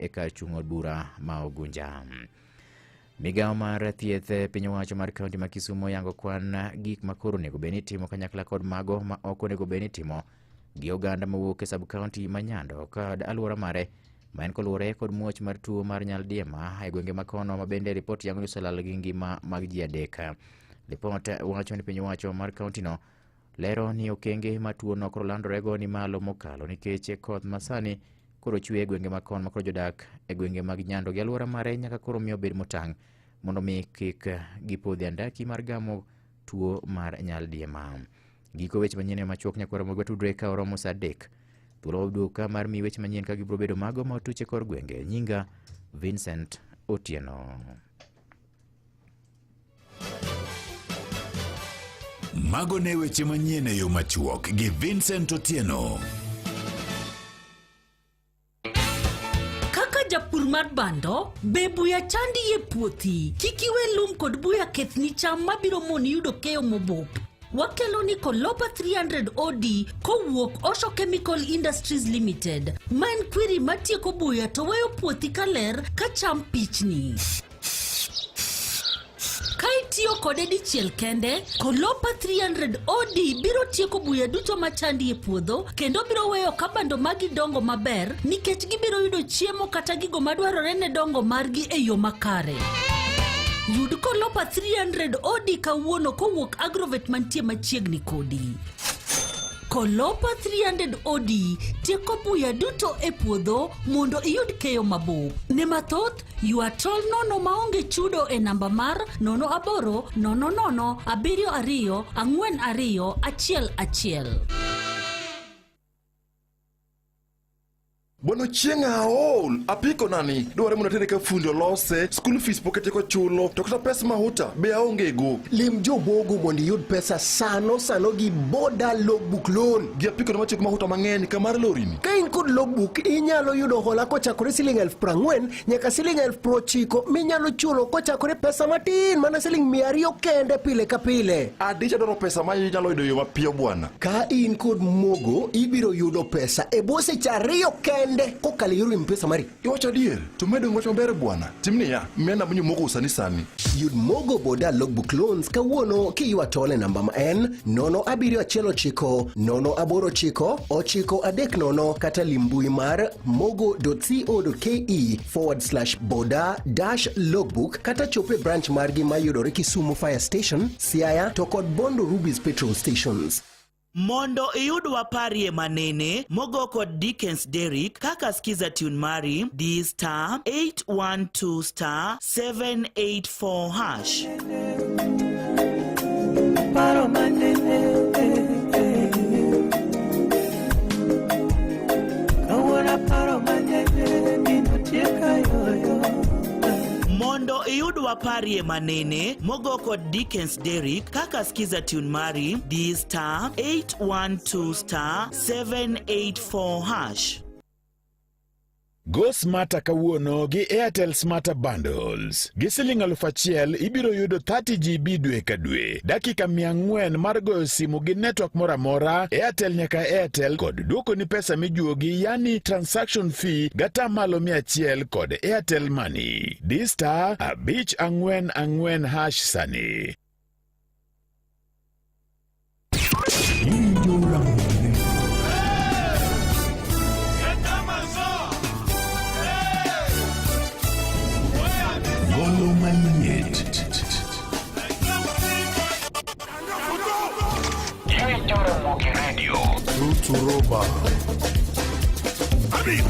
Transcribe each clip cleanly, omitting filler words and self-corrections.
e kar chung' od bura ma Ugunja. Migawo mar thieth piny owacho mar kaunti ma Kisumu yango kwan gik makoro onego bed ni timo kanyakla kod mago ma ok onego bed ni timo gi oganda mawuok e sub kaunti ma Nyando kod alwora mare ma en koluwore kod muoch mar tuo mar nyaldiema e gwenge makono ma bende ripot yango ni oselal gi ngima mag ji adek. Ripot wacho ni piny owacho mar kaunti no lero ni okenge ma tuo no koro landorego ni malo mokalo nikech koth masani koro chwe e gwenge makono ma koro jodak e gwenge mag Nyando gi alwora mare nyaka koro miyo bed motang' mondo mi kik gipodhi andaki mar gamo tuo mar nyaldiema. Giko weche manyien machuok nyakwara mogwa tudre ka oromo sa 3. Thuolo duka mar mi weche manyien ka gibro bedo mago ma otuche kor gwenge. Nyinga Vincent Otieno. Mago ne weche manyien e yo machuok gi Vincent Otieno. Japur mar bando, be buya chandi e puothi. Kikiwe lum kod buya kethni cham mabiro moni yudo keyo mobup. Wakelo ni Kolopa 300 OD kowuok Osho Chemical Industries Limited. Man kwiri matieko buya to weyo puothi kaler ka cham pichni. Kaitiyo kode dichiel kende, Kolopa 300 OD biro tieko buya duto machandi e puodho, kendo biro weyo ka bando magi dongo maber, nikech gibiro yudo chiemo kata gigo madwarore ne dongo margi e yo makare. Yud Kolopa 300 OD kawuono kowuok Agrovet mantie machiegni kodi. Kolopa 300 OD tieko buya duto e puodho mondo iyud keyo mabup. Ne mathoth, yua tol nono maonge chudo e namba mar 0800724211. Bono chienga aol, apiko nani, duware muna tere ka fundi lose, school fees pokete ko chulo, to kata pesa mahuta, be aonge go. Lim jo bogo mondi yud pesa sano gi Boda Logbook Loan. Gi apiko na machiko mahuta mang'eny kamar lorini. Ka in kod logbook, inyalo yudo hola kochakore Sh40,000 nyaka Sh90,000 minyalo chulo kochakore pesa matin mana Sh200 kende pile ka pile. Adicha doro pesa ma inyalo yudo yo mapiyo bwana. Ka in kod mogo, ibiro yudo pesa e bwo seche 2 kende kokalo yor M-Pesa mari. Iwacho adier, to medo ngocho maber bwana. Timni ya, miena bunyo mogo sani. Yud mogo Boda Logbook Loans kawuono kiyua tole namba ma en 0719989930 kata limbui mar mogo.co.ke/boda-logbook kata chope branch margi mayudore Kisumu Fire Station, Siaya to kod Bondo Rubies Petrol Stations. Mondo iyud waparie manene mogo kod Dickens Derrick kaka skiza tune mari D*812*784#. Paro manene Kawara paro manene Ninotieka yoyo. Mondo iyud waparie manene mogo kod Dickens Derrick kaka skiza tune mari D*812*784#. Go smarta kawuono gi Airtel Smarta Bundles. Gi Sh1,000 ibiro yudo 30 GB dwe ka dwe. Dakika 400 mar goyo simu gi network moramora Airtel nyaka Airtel kod duoko ni pesa mijuogi yani transaction fee gata malo 100 kod Airtel Money. D*544# sani. Golo manyet. Jaramogi Radio. Tuturoba. Amigo.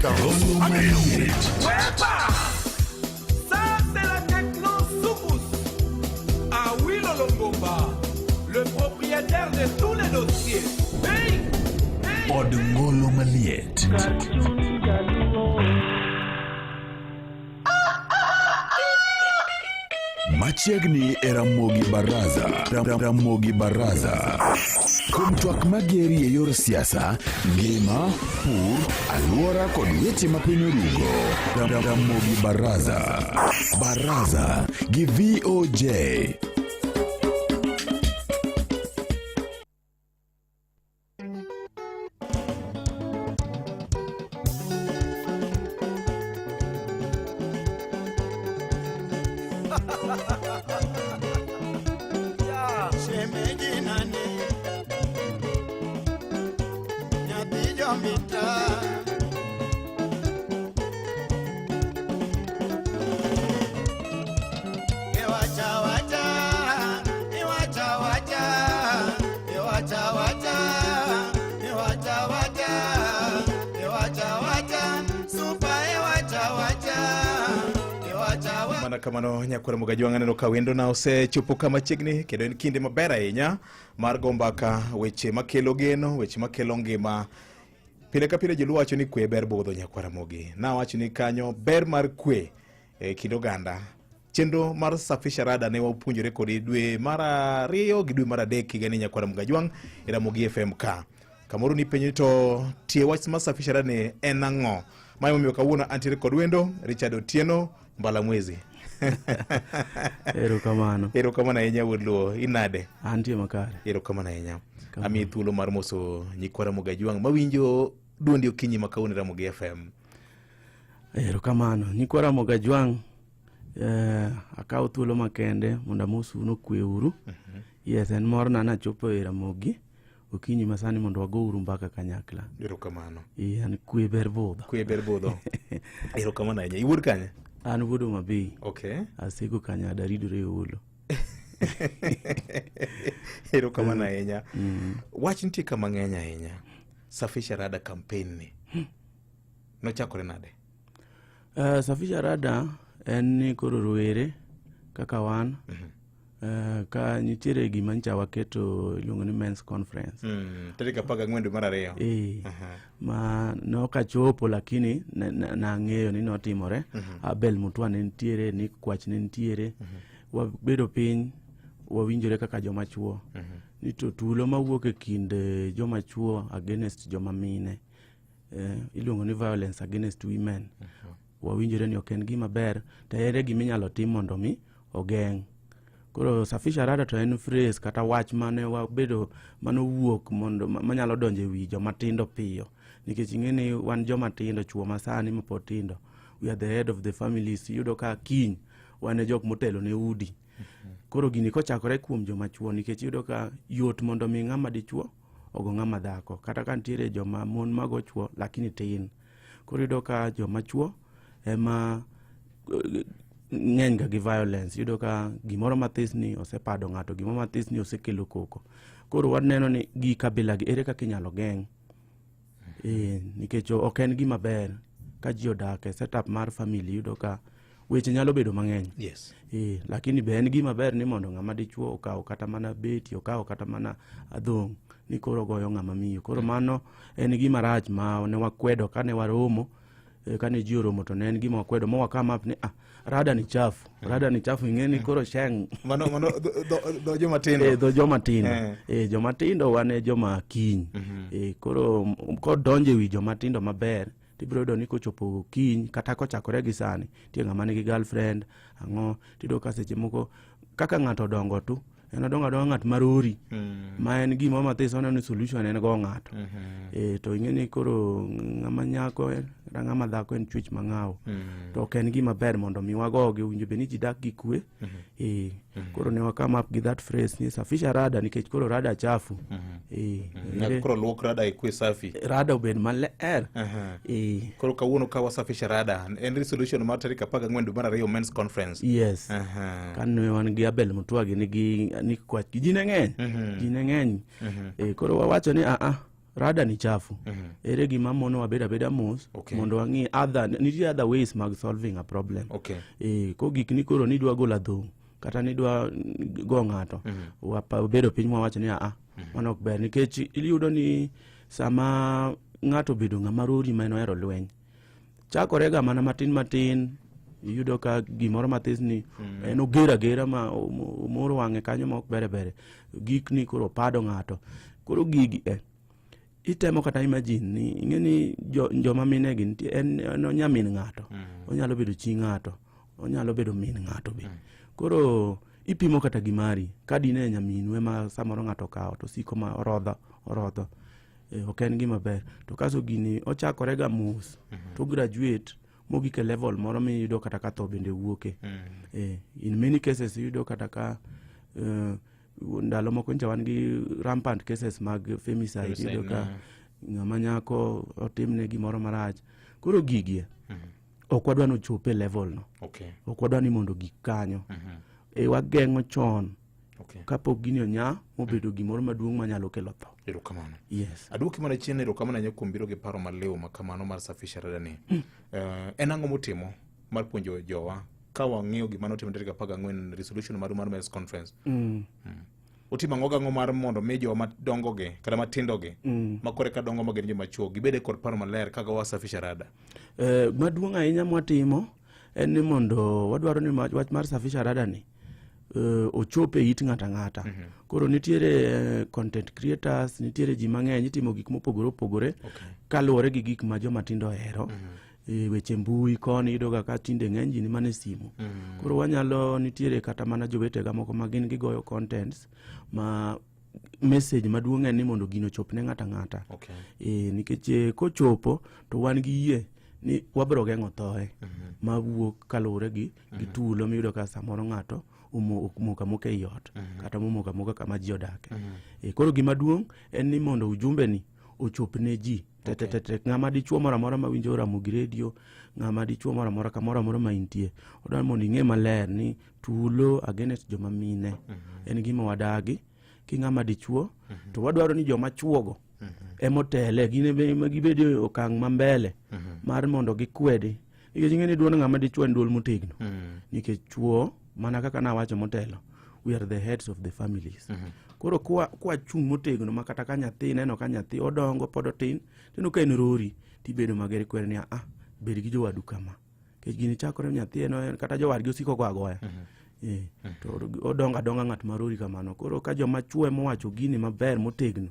Golo manyet. Ça c'est la techno Soukous. À Willo Longomba, le propriétaire de tous les dossiers. Hey! Od Golo manyet. Machiegni e Ramogi Baraza. Ramogi Baraza. Kuom twak mageri e yor siasa, ngima, pur, alwora kod weche ma piny orugo. Ramogi Baraza. Baraza gi VOJ. Shemeji nani nyathi jomita mana kamano nyakwara Mugajwang' aneno ka wendo na osechopo kama chiegni kendo en kinde maber ahinya mar go mbaka weche makelo geno, weche makelo ngima. Pile ka pile joluo wacho ni kwe ber budho nyakwara Mugi. Na wacho ni kanyo ber mar kwe kind oganda. Chenro mar Safisha Rada ne wapuonjore kodi dwe mar 2 gi dwe mar 3 higani nyakwara Mugajwang' e Ramogi FM ka. Kamoro ni penyo to tie wach mar Safisha Rada ne en ang'o? Mayo momiyo kawuono antiere kod wendo Richard Otieno Mbala Mwezi. Erokamano. Erokamano ahinya wuod luo. Inade? Antie makare. Erokamano ahinya. Ami thuolo mar moso nyikwara Mugajwang' mawinjo duondi okinyi makawuono Ramogi FM. Erokamano. Nyikwara Mugajwang' akawo thuolo makende mondo amosu nokwe uru. Yes, en morna nachopo e Ramogi okinyi masani mondo wago uru mbaka kanyakla. Erokamano. An kwe ber budho. Kwe ber budho. Erokamano ahinya. Iwuod kanye? An wuod Homabay. Okay. Asego kanya adaridore Olo. Erokamano ahinya. Wach nitie kama ng'eny ahinya. Safisha Rada campaign ni. Nochakore nade? Safisha Rada en ni koro rowere kaka wan ka nitiere gima ncha waketo iluongo ni men's conference. Tarik 14 dwe mar 2. Ma nokachopo lakini nang'eyo ni notimore. Abel Mutwa ne nitiere, Nick Kwach ne nitiere. Wabedo piny wawinjore kaka joma chuo. Nito tulo mawuok e kind joma chuo against joma mine. Iluongo ni violence against women. Wawinjore ni ok en gima ber, to ere gima inyalo tim mondo mi ogeng'. Koro Safisha Rada to en phrase kata wach mane wabedo manowuok mondo manyalo donjo e wi joma tindo piyo. Nikech ing'eni wan joma tindo, chuo masani mapod tindo. We are the head of the families. Yudo ka kiny wan e jok motelo ne udi. Koro gini kochakore kuom joma chuo nikech yudo ka yot mondo mi ng'ama dichuo ogo ng'ama dhako. Kata ka nitiere joma mon mago chuo lakini tin. Koro yudo ka joma chuo ema ng'eny ga gi violence. Yudo ka gimoro mathis ni osepado ng'ato, gimoro mathis ni osekelo koko. Koro waneno ni gi kabila gi ere kaka inyalo geng'. Nikech ok en gima ber ka ji odak e setup mar family. Yudo ka weche nyalo bedo mang'eny. Yes. Lakini be en gima ber ni mondo ng'ama dichuo okaw kata mana beti, okaw kata mana adhong' ni koro goyo ng'ama miyo. Koro mano en gima rach ma ne wakwedo kane waromo. Kane ji oromo to ne en gima wakwedo mo wakama ni Rada ni chafu. Rada ni chafu ing'eni koro sheng. Mano do joma tindo. Do joma tindo. Joma tindo wane joma kiny. Koro kod donje wi joma tindo maber. Tibiro yudo ni kochopo kiny kata kochakore gi sani. Tie ng'ama nigi girlfriend. Ang'o. Tido ka seche moko kaka ng'ato dongo tu. En odongo ng'at marori. Ma en gima mathis oneno ni solution en go ng'ato. To ing'eni koro ng'ama nyako ng'ama dhako en chwech mang'aw. To ok en gima ber mondo mi wagogi, winjo be ni ji dak gi kwe. Koro ne wakam up gi that phrase ni Safisha Rada nikech koro Rada chafu. Koro luok Rada ikwe safi. Rada obed maler. Koro kawuono ka wasafisha Rada en resolution mar tarik 14 dwe mar 2 men's conference. Yes. Kane wan gi Abel Mutwa gi nigi Nick Kwach ji ne ng'eny. Ji ne ng'eny. Koro wawacho ni Rada ni chafu. Ere gima mono wabeda beda mos mondo wangi nitie other ways mag solving a problem. Ko gik ni koro ni dwa gola dhong' kata ni dwa go ng'ato. Wabedo piny wawacho ni mano ok ber nikech iyudo ni sama ng'ato bedo ng'ama rori ma en ohero lweny. Chakore ga mana matin iyudo ka gimoro mathis ni en ogera ma moro wang'e kanyo ma ok bere. Gik ni koro pado ng'ato. Koro gigi itemo kata imagine ni ing'eni joma mine gi en onyamin ng'ato. Onyalo bedo chi ng'ato. Onyalo bedo min ng'ato be. Koro ipimo kata gimari. Ka dine nyaminwe ma samoro ng'ato kawo to siko ma orodho. Ok en gima ber. To kaso gini ochakore ga mos. To graduate mogik e level moro miyudo kata ka tho bende wuoke. In many cases iyudo kata ka ndalo moko ncha wan gi rampant cases mag femicide, iyudo ka ng'ama nyako otimne gimoro marach. Koro gigie ok wadwa ni ochop e level no. Ok wadwa ni mondo gik kanyo. Wageng'o chon kapok gini onya mobedo gimoro maduong' manyalo kelo tho. Erokamano. Yes. Aduoki mana chien, erokamano anyo kuom biro gi paro maliw makamano mar Safisha Radani. En ang'o motimo mar puonjo jowa ka wang'iyo gima notimo tarik 14 resolution mar Mess Conference? Utimo ang'o mar mondo mi jowa madongoge kata matindoge makore ka dongo magin joma chuo gibede kod paro maler kaka wa Safisha Rada? Maduong' ahinya mwatimo en ni mondo wadwaro ni wach mar Safisha Radani ochope it ng'ata ng'ata. Koro nitiere content creators, nitiere ji mang'eny itimo gik mopogore opogore kaluwore gi gik ma joma tindo hero. Weche mbui koni iyudo ka tinde ng'eny ji ni mana e simu. Koro wanyalo, nitiere kata mana jowetega moko ma gin gigoyo contents ma message maduong' en ni mondo gino chop ne ng'ata ng'ata. Nikech kochopo to wan gi yie ni wabro geng'o thoe mawuok kaluwore gi tulo miyudo ka samoro ng'ato umoka moka e ot kata moka moka kama ji odake. Koro gima duong' en ni mondo ujumbe ni ochop ne ji tete. Ng'ama dichuo moro amora ma winjo Ramogi Radio, ng'ama dichuo moro amora kamoro amora ma intie, odwa mondo ing'e maler ni tulo against joma mine en gima wadagi. Ki ng'ama dichuo to wadwaro ni joma chuogo emotele gibede okang' ma mbele mar mondo gikwedi. Nikech ing'e ni duon ng'ama dichuo en duol motegno. Nikech chuo mana kaka nawacho motelo, we are the heads of the families. Koro kwa chung' motegno ma kata ka nyathi neno ka nyathi odongo pod otin tino ka en rori tibedo mager kwer ni bed gi jowadu kama. Kech gini chakore nyathi eno kata jowadgi osiko go agoya. To odonga ng'at marori kamano. Koro ka joma chuo mowacho gini maber motegno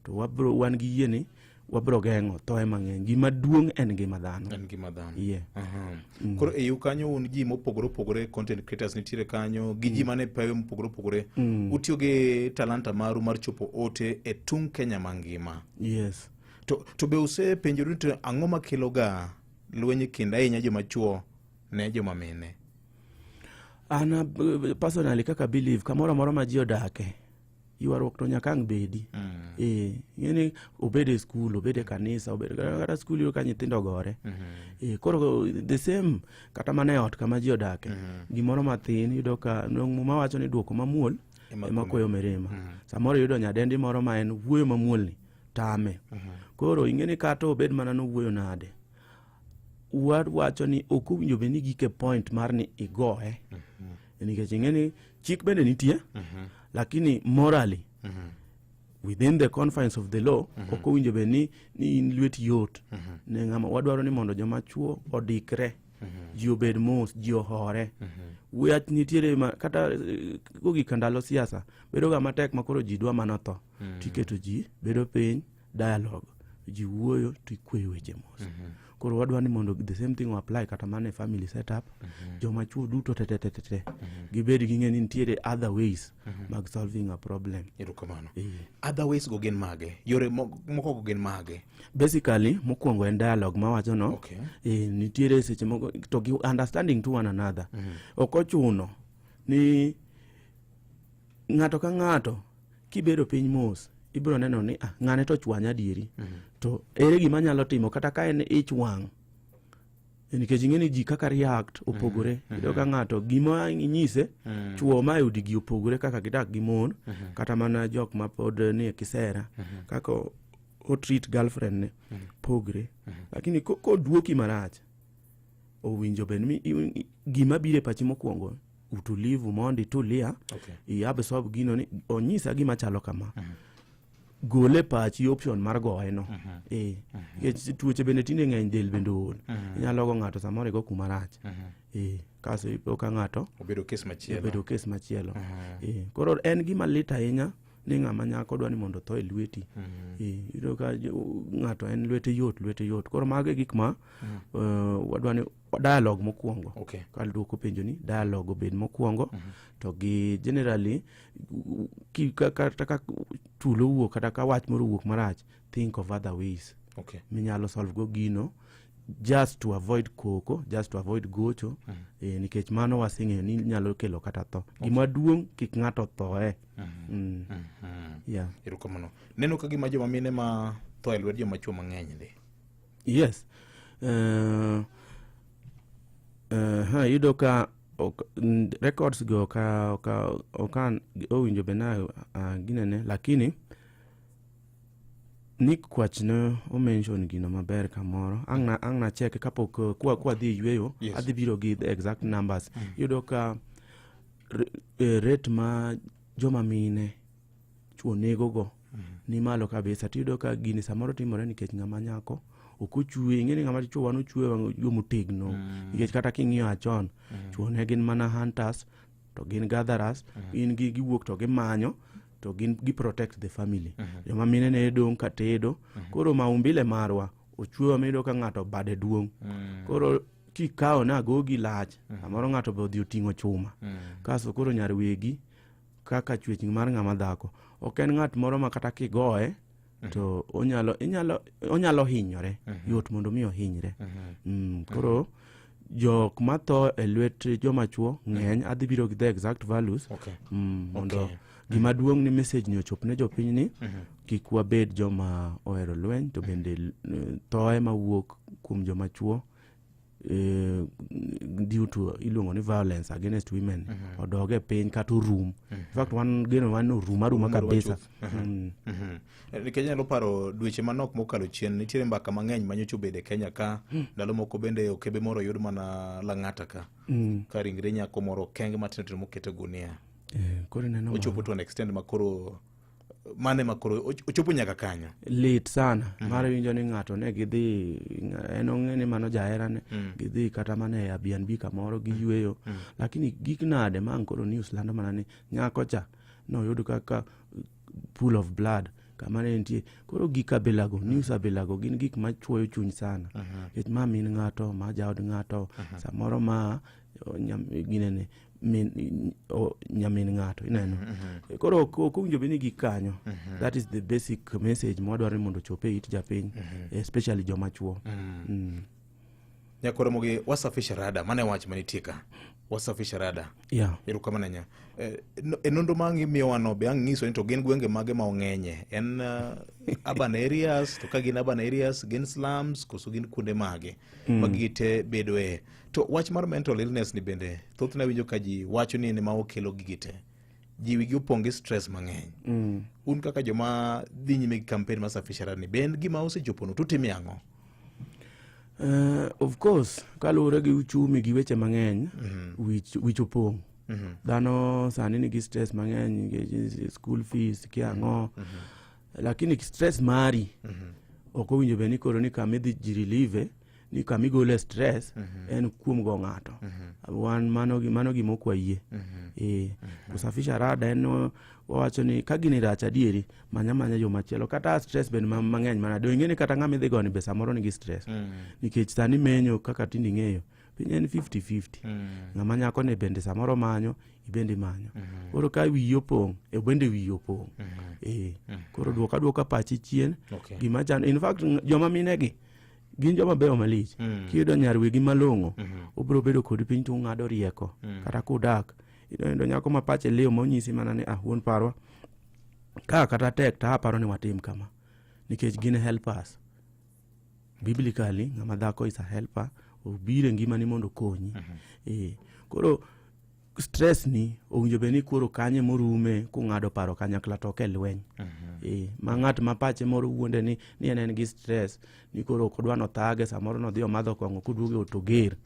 to wan gi yie ni wabro geng'o thoe mang'eny. Gima duong' en gima dhano. Koro e kanyo un ji mopogore opogore, content creators nitiere kanyo gi ji mane pewe mopogore opogore. Utiyo gi talanta maru mar chopo ote e tung Kenya mangima. Yes. To be use penjoru to ang'o makelo ga lwenye kind ahinya joma chuo ne joma mine? Ana personally kaka believe kamoro amora ma ji odake ywaruok to nyaka ang' bedi. Ng'eni obede skul, obede kanisa, obede kata skul yuro ka nyithindo gore. Koro the same kata mana e ot kama ji odake. Gimoro mathin yudo ka muma wacho ni duoko mamuol ema koyo mirima. Samoro yudo nyadendi moro ma en wuoyo mamuol ni tame. Koro ing'eni kata obed mana no wuoyo nade, wacho ni ok owinjo bed ni gike point mar ni igoye. Nikech ing'eni chik bende nitie, lakini morally within the confines of the law ok owinjo bed ni in lweti yot ne ng'ama. Wadwaro ni mondo joma chuo odikre, ji obed mos, ji ohore. Wach nitiere kata gogik ndalo siasa bedo ga matek makoro ji dwa mana tho. Tiketo ji bedo piny, dialogue, ji wuoyo tikweyo weche mos. Koro wadwa ni mondo the same thing apply kata mana e family setup. Joma chuo duto tete gibed gi ng'eni nitiere other ways mag solving a problem. Erokamano. Other ways go gin mage? Yore moko go gin mage? Basically mokwongo en dialogue mawacho no. Nitiere seche moko to gi understanding to one another. Ok ochuno ni ng'ato ka ng'ato kibedo piny mos ibro neno ni ng'ane to chwanya dieri. To ere gima nyalo timo kata ka en ich wang'. Nikech ing'eni ji kaka react opogore. Iyudo ka ng'ato gima inyise chuo ma yudi gi opogore kaka gidak gi mon kata mana jok ma pod ni kisera kaka o treat girlfriend ne pogre. Lakini koduoki marach owinjo ben mi gima bire pachi mokwongo utulivu mondi tulia absorb gino ni onyisa gima chalo kama. Gole pachi option mar goye no. Tuoche bende tinde ng'eny del bende ol. Inyalo go ng'ato samoro go kuma rach. Kaso ipo ka ng'ato obedo kes machielo. Koro en gima lit ahinya ni ng'ama nyako dwa ni mondo tho e lweti. Iyudo ka ng'ato en lwete yot. Koro mage gik ma wadwa ni dialogue mokwongo. Ka duoko penjo ni dialogue obed mokwongo. To gi generally kata tulo wuok kata ka wach moro wuok marach, think of other ways. Minyalo solve go gino just to avoid koko, just to avoid gocho, nikech mano wasing'eyo ni nyalo kelo kata tho. Gima duong' kik ng'ato thoe. Yeah. Erokamano. Neno ka gima joma mine ma tho e lwet joma chuo mang'eny ndi. Yes. Yudo ka records go okan owinjo bena ginene, lakini Nick Kwachno o mention gino maber kamoro. Ang na check kapok kwa dhi yweyo, adhi biro gi the exact numbers. Yudo ka rate ma joma mine chuo nego go ni malo kabisa. Yudo ka gini samoro timore nikech ng'ama nyako okuchwe, ing'eni ng'ama chuo wano chwe yo motegno. Nikech kata king'iyo achon, chuo ne gin mana hunters, to gin gatherers, in giwuok to gimanyo, to gin gi protect the family. Joma mine ne dong ka tedo, koro maumbile marwa ochwe mido ka ng'ato bade duong'. Koro kikao na gogi lach, amoro ng'ato be odhi oting'o chuma. Kaso koro nyar wegi kaka chwech mar ng'ama dhako. Ok en ng'at moro ma kata kigoe to onyalo hinyore, yot mondo mi ohinyre. Koro jok matho e lwet joma chuo ng'eny, adhi biro gi the exact values. Mondo gima duong' ni message ni ochop ne jopiny ni, kik wabed joma ohero lweny, to bende thoe mawuok kuom joma chuo due to iluongo ni violence against women odoge piny kata room. In fact wan room kabisa. Nikech nyalo paro dweche manok mokalo chien nitiere mbaka mang'eny manyocho bede Kenya ka, ndalo moko bende okebe moro yud mana Lang'ata ka, ka ringre nyako moro kenge matino mokete gunia. Koro neno ochopo to an extent makoro mane makoro ochopo nyaka kanyo. Lit sana. Mara winjo ni ng'ato ne gidhi, enong'eni mano jaherane, gidhi kata mane Airbnb kamoro giyweyo. Lakini gik nade mang koro news lando mana ni nyako cha no yudo kaka pool of blood kamane nitie. Koro gik abilago, news abilago gin gik machuoyo chuny sana. Kech ma min ng'ato, ma jaod ng'ato, samoro ma ginene nyamin ng'ato ineno. Koro kowinjo beni gi kanyo. That is the basic message mwadwaro mondo chope it japiny, especially joma chuo. Nyakoro mogi wasafisha rada, mane wach manitika wasafisha rada. Erokamano nya. Enondo mangi miwano be ang'iso ni to gin gwenge mage ma ong'enye. En urban areas, to ka gin urban areas, gin slums, koso gin kuonde mage magite bedoe. To wach mar mental illness ni bende thothna winjo ka ji wacho ni ma okelo gigite. Ji wigi opong gi stress mang'eny. Un kaka joma dhi nyime gi campaign mar safisha rada ni ben gima osechopono to timi ang'o? Of course, kaluwore gi uchumi gi weche mang'eny, wich opong'. Dhano sani nigi stress mang'eny, school fees, kiang'o. Lakini stress mari, ok owinjo beni koro ni kamidhi ji relieve, ni kamigole stress, en kuom go ng'ato. Wan mano gima okwayie. Kusafisha rada en wacho ni ka gini rach adieri, manya yo machielo. Kata stress ben mang'eny mana. Do ing'eni kata ng'ama idhi goni be samoro nigi stress. Nikech sani menyo kaka tindi ng'eyo. Piny en 50-50. Ng'ama nyako ne bende samoro manyo, ibende manyo. Koro ka wiyi opong', bende wiyi opong'. Koro duoka pachi chien. Gima chan. In fact, joma minegi gin joma beyo malich. Kiyudo nyar wegi malong'o, obro bedo kod piny to ng'ado rieko. Kata kudak. Iyudo nyako ma pache leo monyisi mana ni wuon parwa. Kata tek ta aparo ni watim kama. Nikech gin helpers. Biblically, ng'ama dhako is a helper. Obire ngima ni mondo konyi. Koro stress ni owinjo beni koro kanye morume kung'ado paro kanyakla to ke lweny. Ma ng'at ma pache moro wuonde ni en gi stress ni koro kodwa no thage samoro no dhi omadho kong'o kuduoge otoger.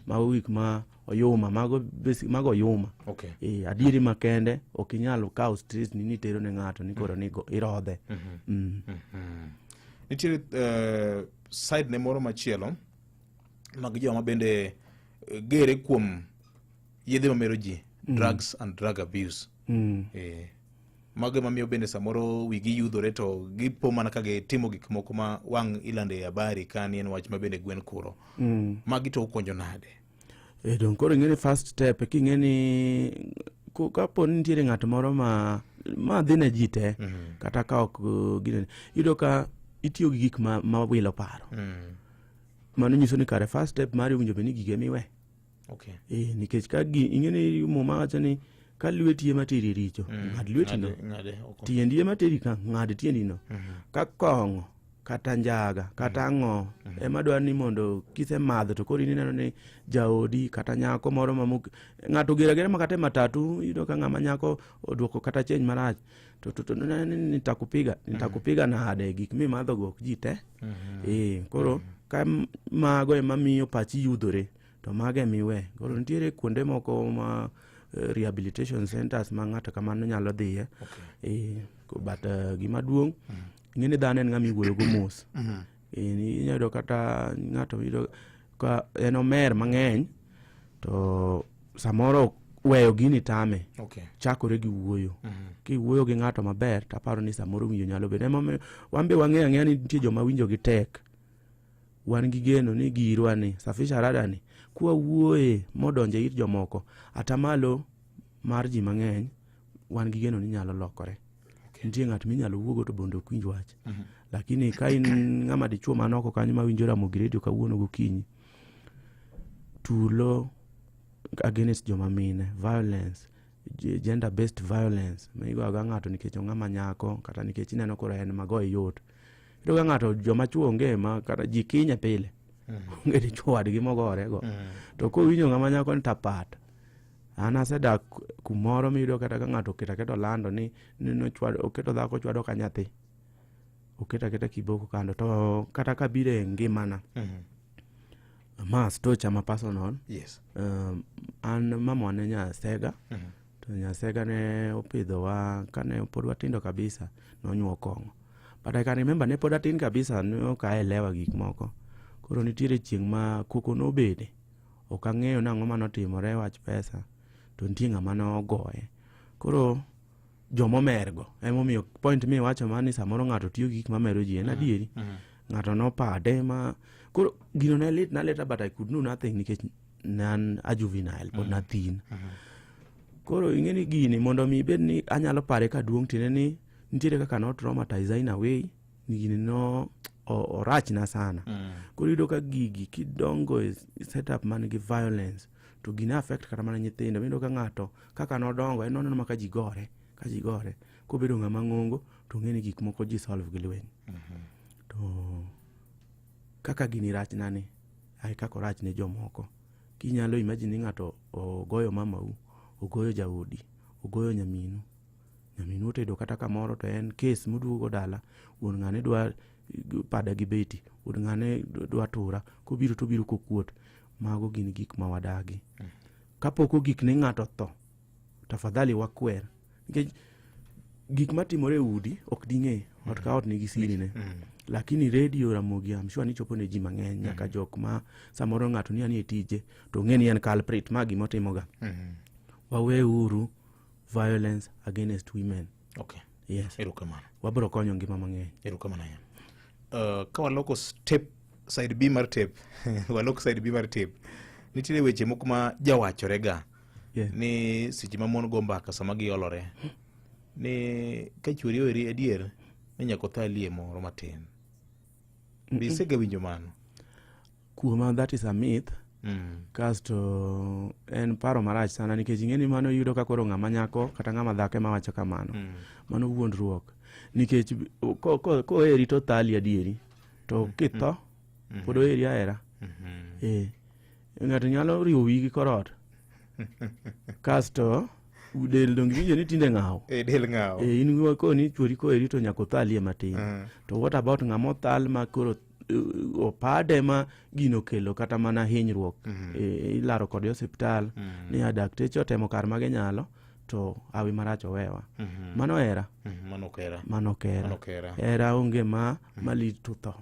Ma wik ma oyuma mago oyuma. Adieri makende ok inyalo kawo stress ni tero ne ng'ato ni koro ni irodhe. Nitiere side ne moro machielo mag joma bende gere kuom yedhe mamero ji, drugs and drug abuse. Mage mamiyo bende samoro wigi yudhore to gipo mana ka gitimo gik moko ma wang' ilande habari kani en wach ma bende gwen kuro. Magi to ukonjo nade? Don koro ing'eni first step king'eni kapo nitiere ng'at moro ma dhine ji te kata ka ok ginene. Yudo ka itiyo gi gik ma wilo paro. mano nyiso ni kare first step mari winjo beni gige miwe. Okay. Nikech ka ing'eni muma wacho ni ka lweti ema teri richo, ng'ad lweti no. Tiendi ema teri ka ng'ad tiendi no. Ka kong'o kata njaga kata ang'o ema dwaro ni mondo kise madho to koro ineno ni jaodi kata nyako moro mamuk ng'ato gera makate matatu yudo ka ng'ama nyako odwoko kata change marach to nitakupiga na ade gik mi madho go ji te. Koro ka mago ema miyo pachi yudore to mage miwe. Koro nitiere kuonde moko ma rehabilitation centers ma ng'ato kamano nyalo dhiye. But gima duong' ng'eni dhano en ng'ami wuoyo go mos. Inyalo kata ng'ato yudo ka en omer mang'eny to samoro weyo gini tame. Chakore gi wuoyo. Kiwuoyo gi ng'ato maber taparo ni samoro winjo nyalo bedo. Wambe wang'eya ni nitie joma winjo gi tek. Wan gi geno ni girwa ni Safisha Rada ni kwa wuoye modonje it jomoko atamalo mar ji mang'eny wan gi geno ni nyalo lokore. Nitie ng'at minyalo wuogo to bondo kwinj wach. Lakini ka in ng'ama dichuo manoko kanyo ma winjo Ramogi Radio kawuono gokinyi, tulo against joma mine, violence, gender based violence, migo ga ng'ato nikech ng'ama nyako kata nikech ineno koro en magoye yot. Ito ga ng'ato joma chuo onge ma kata ji kinye pile. Onge dichuo wadgi mogore go. To ko winjo ng'ama nyako ni tapat. Ana sedak kumoro miyudo kata ka ng'ato keto lando ni oketo dhako chwado ka nyathi. Oketa kiboko kando to kata kabire ngimana. Ma stocha ma personal. Yes. An mamwa ne Nyasega. To Nyasega ne opidhowa kane pod watindo kabisa nonyuo kong'o. But I can remember ne pod atin kabisa ne ok aelewa gik moko. Koro nitiere chieng' ma koko nobede. Ok ang'eyo nang'o manotimore wach pesa. To nitie ng'ama nogoye. Koro jomomergo emomiyo point mi wacho mani samoro ng'ato tiyo gik mamero ji en adieri. Ng'ato nopade ma koro gino ne lit na leta but I could do nothing nikech nan a juvenile pod nathin. Koro ing'eni gini mondo mi bed ni anyalo pare ka duong' tine ni nitiere kaka no traumatize in a way ni gini no orach na sana. Koro yudo ka gigi kidongo setup man gi violence to gina affect kata mana nyithindo. Mindo ka ng'ato kaka nodongo en nono maka ji gore kobedo ng'ama ng'ongo to ng'eni gik moko ji solve gi lweny. To kaka gini rach nani ai kako rach ne jomoko. Kinyalo imagine ni ng'ato ogoyo mamau, ogoyo jaodi, ogoyo nyaminu otedo kata kamoro to en case moduogo dala, wuon ng'ane dwa pada gi beti, wuon ng'ane dwa tura, kobiro to biro kokuot. Mago gin gik ma wadagi. Kapoko gik ne ng'ato tho, tafadhali wakwer. Nikech gik matimore udi ok ding'e, ot ka ot nigi siri ne. Lakini radio Ramogi I'm sure ni chopo ne ji mang'eny nyaka jok ma samoro ng'ato ni anie tije to ng'eni en culprit ma gimotimoga. Wawe uru violence against women. Okay. Yes. Erokamano. Wabro konyo ngima mang'eny. Erokamano ya. Ka waloko step side B mar tape walok side B mar tape nitiere weche moko ma jawachore ga ni seche ma mon go mbaka sama giolore ni ka chwori ori adier ni nyako thalie moro matin. Bisega winjo mano kuoma that is a myth. Kasto en paro marach sana nikech ing'eni mano yudo ka koro ng'ama nyako kata ng'ama dhake ma wacho kamano mano wuondruok nikech ko eri to thali adieri to kitho podo eri ahera. Ng'ato nyalo riwo wigi korot kasto del dong winjo ni tinde ng'aw. Del ng'aw. In ko ni chwori ko eri to nyako thalie matin. To what about ng'ama thal ma koro opade ma gino kelo kata mana hinyruok. Ilaro kod hospital ni dakteche otemo kar mage nyalo to awi marach owewa. Mano era. Mano kera. Era onge malit to tho.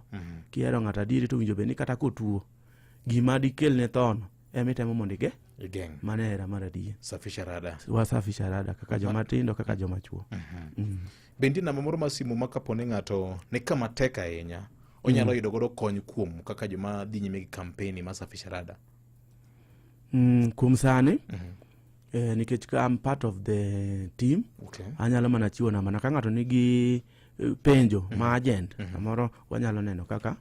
Kiero ng'ata diri to winjo be ni kata kotuo gima dikel ne thono emitemo mondige igeng. Mano era maradi. Safisha Rada. Wasafisha Rada kaka joma tindo kaka joma chuo. Bendi na mamoro masimu makapone ng'ato ni kama teka ahinya onyalo yudo godo kony kuom kaka joma dhi nyime gi kampeni ma Safisha Rada. Kuom sani nikech I'm part of the team. Anyalo mana chiwo namba na ka ng'ato nigi penjo ma agent samoro wanyalo neno kaka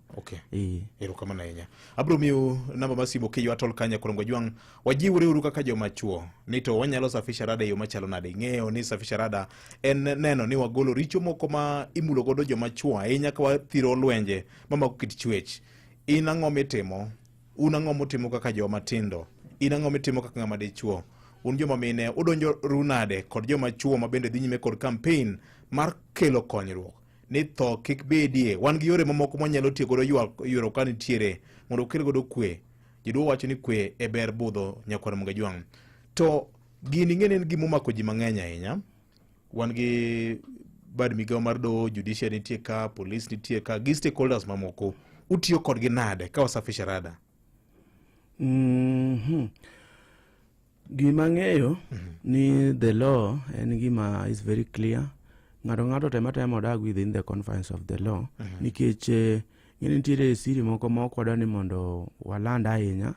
erokamano ahinya. Abro miyo namba mar simu kiyo atol kanya Korongo Jwang, wajiwre uru kaka joma chuo ni to wanyalo safisha rada yo machalo nade. Ng'eyo ni safisha rada en neno ni wagolo richo moko ma imulo godo joma chuo ahinya ka wathiro lwenje mamako kit chwech. In ang'o mitimo? Un ang'o mutimo kaka joma tindo? In ang'o mitimo kaka ng'ama dichuo? Un joma mine udonjo runade kod joma chuo ma bende dhi nyime kod campaign mar kelo konyruok ni tho kik bedie. Wan gi yore mamoko mwanyalo tiyo godo ywero ka nitiere mondo okel godo kwe. Jiduo wacho ni kwe e ber budho Nyakwarumoga Jwang. To gini ng'eni en gimomako ji mang'eny ahinya. Wan gi bad migao mar do, judiciary nitie ka, police nitie ka, gi stakeholders mamoko. Utiyo kodgi nade ka wasafisha rada? Gima ng'eyo ni the law en gima is very clear. Ng'ato temo dag within the confines of the law. Nikech ng'eni nitiere siri moko ma ok wadwa ni mondo walanda ahinya.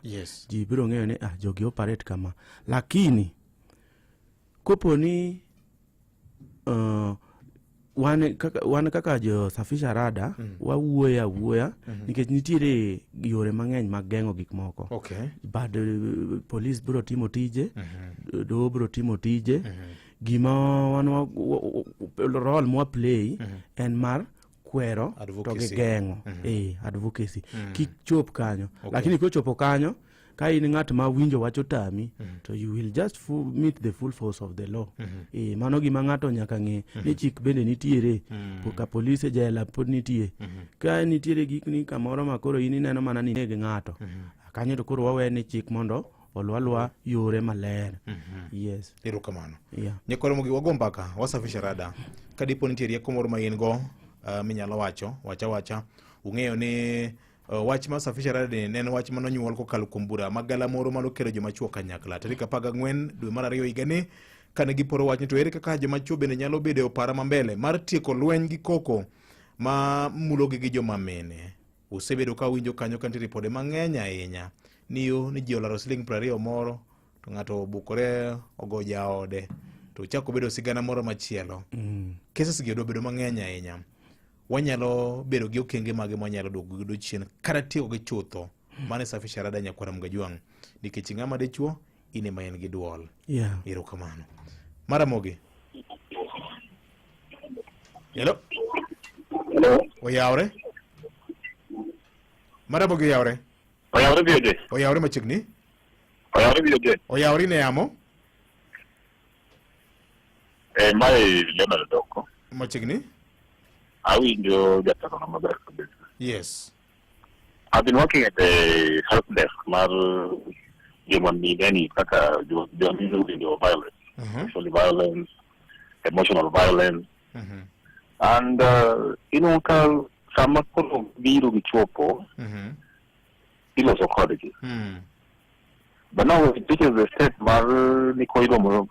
Ji biro ng'eyo ni jogi operate kama. Lakini kopo ni wan kaka jo safisha rada wawuoya nikech nitiere yore mang'eny mag geng'o gik moko. Bad police biro timo tije, do biro timo tije. Gima role mwa play en mar kwero to gi geng'o advocacy kik chop kanyo. Lakini kochopo kanyo ka in ng'at ma winjo wacho tami to you will just meet the full force of the law. Mano gima ng'ato nyaka ng'e ni chik bende nitiere ka polise jela pod nitie. Ka nitiere gik ni kamoro ma koro in ineno mana ni neg ng'ato kanyo to koro wawe ni chik mondo olwalwa yore maler. Yes. Erokamano. Nyakwarumogi wago mbaka wasafisha rada. Kadipo nitiere rieko moro ma in go minyalo wacha. Ung'eyo ni wach ma safisha rada en wach manonyuol kokalo kuom bura magala moro manokelo joma chuo kanyakla tarik 14 dwe mar 2 higani kane giporo wach ni to ere kaka joma chuo bende nyalo bedo opara mambele mar tieko lweny gi koko ma mulogi gi joma mine. Usebedo ka winjo kanyo kanti ripode mang'eny ahinya niyo ni ji olaro siling 20 moro to ng'ato bukore ogo jaode to chako bedo sigana moro machielo. Cases gi bedo mang'eny ahinya. Wanyalo bedo gi okenge mage mwanyalo duogo gi chien kata tiyo gi chutho mane safisha rada Nyakwarumoga Jwang nikech ng'ama dichuo ine ma en gi duol. Erokamano. Maramogi. Hello. Oyawre. Maramogi oyawre. Oyawre biyode. Oyawre machiegni. Oyawre biyode. Oyawre ne yamo. Mai lema doko. Machiegni. Awinjo jatelo maber kabisa. Yes. I've been working at the help desk mar joma mine kaka joma violence, sexually violence, emotional violence. And ka sama koro biro gi chopo iloso kodgi. But now it reaches the state mar nikoido mo.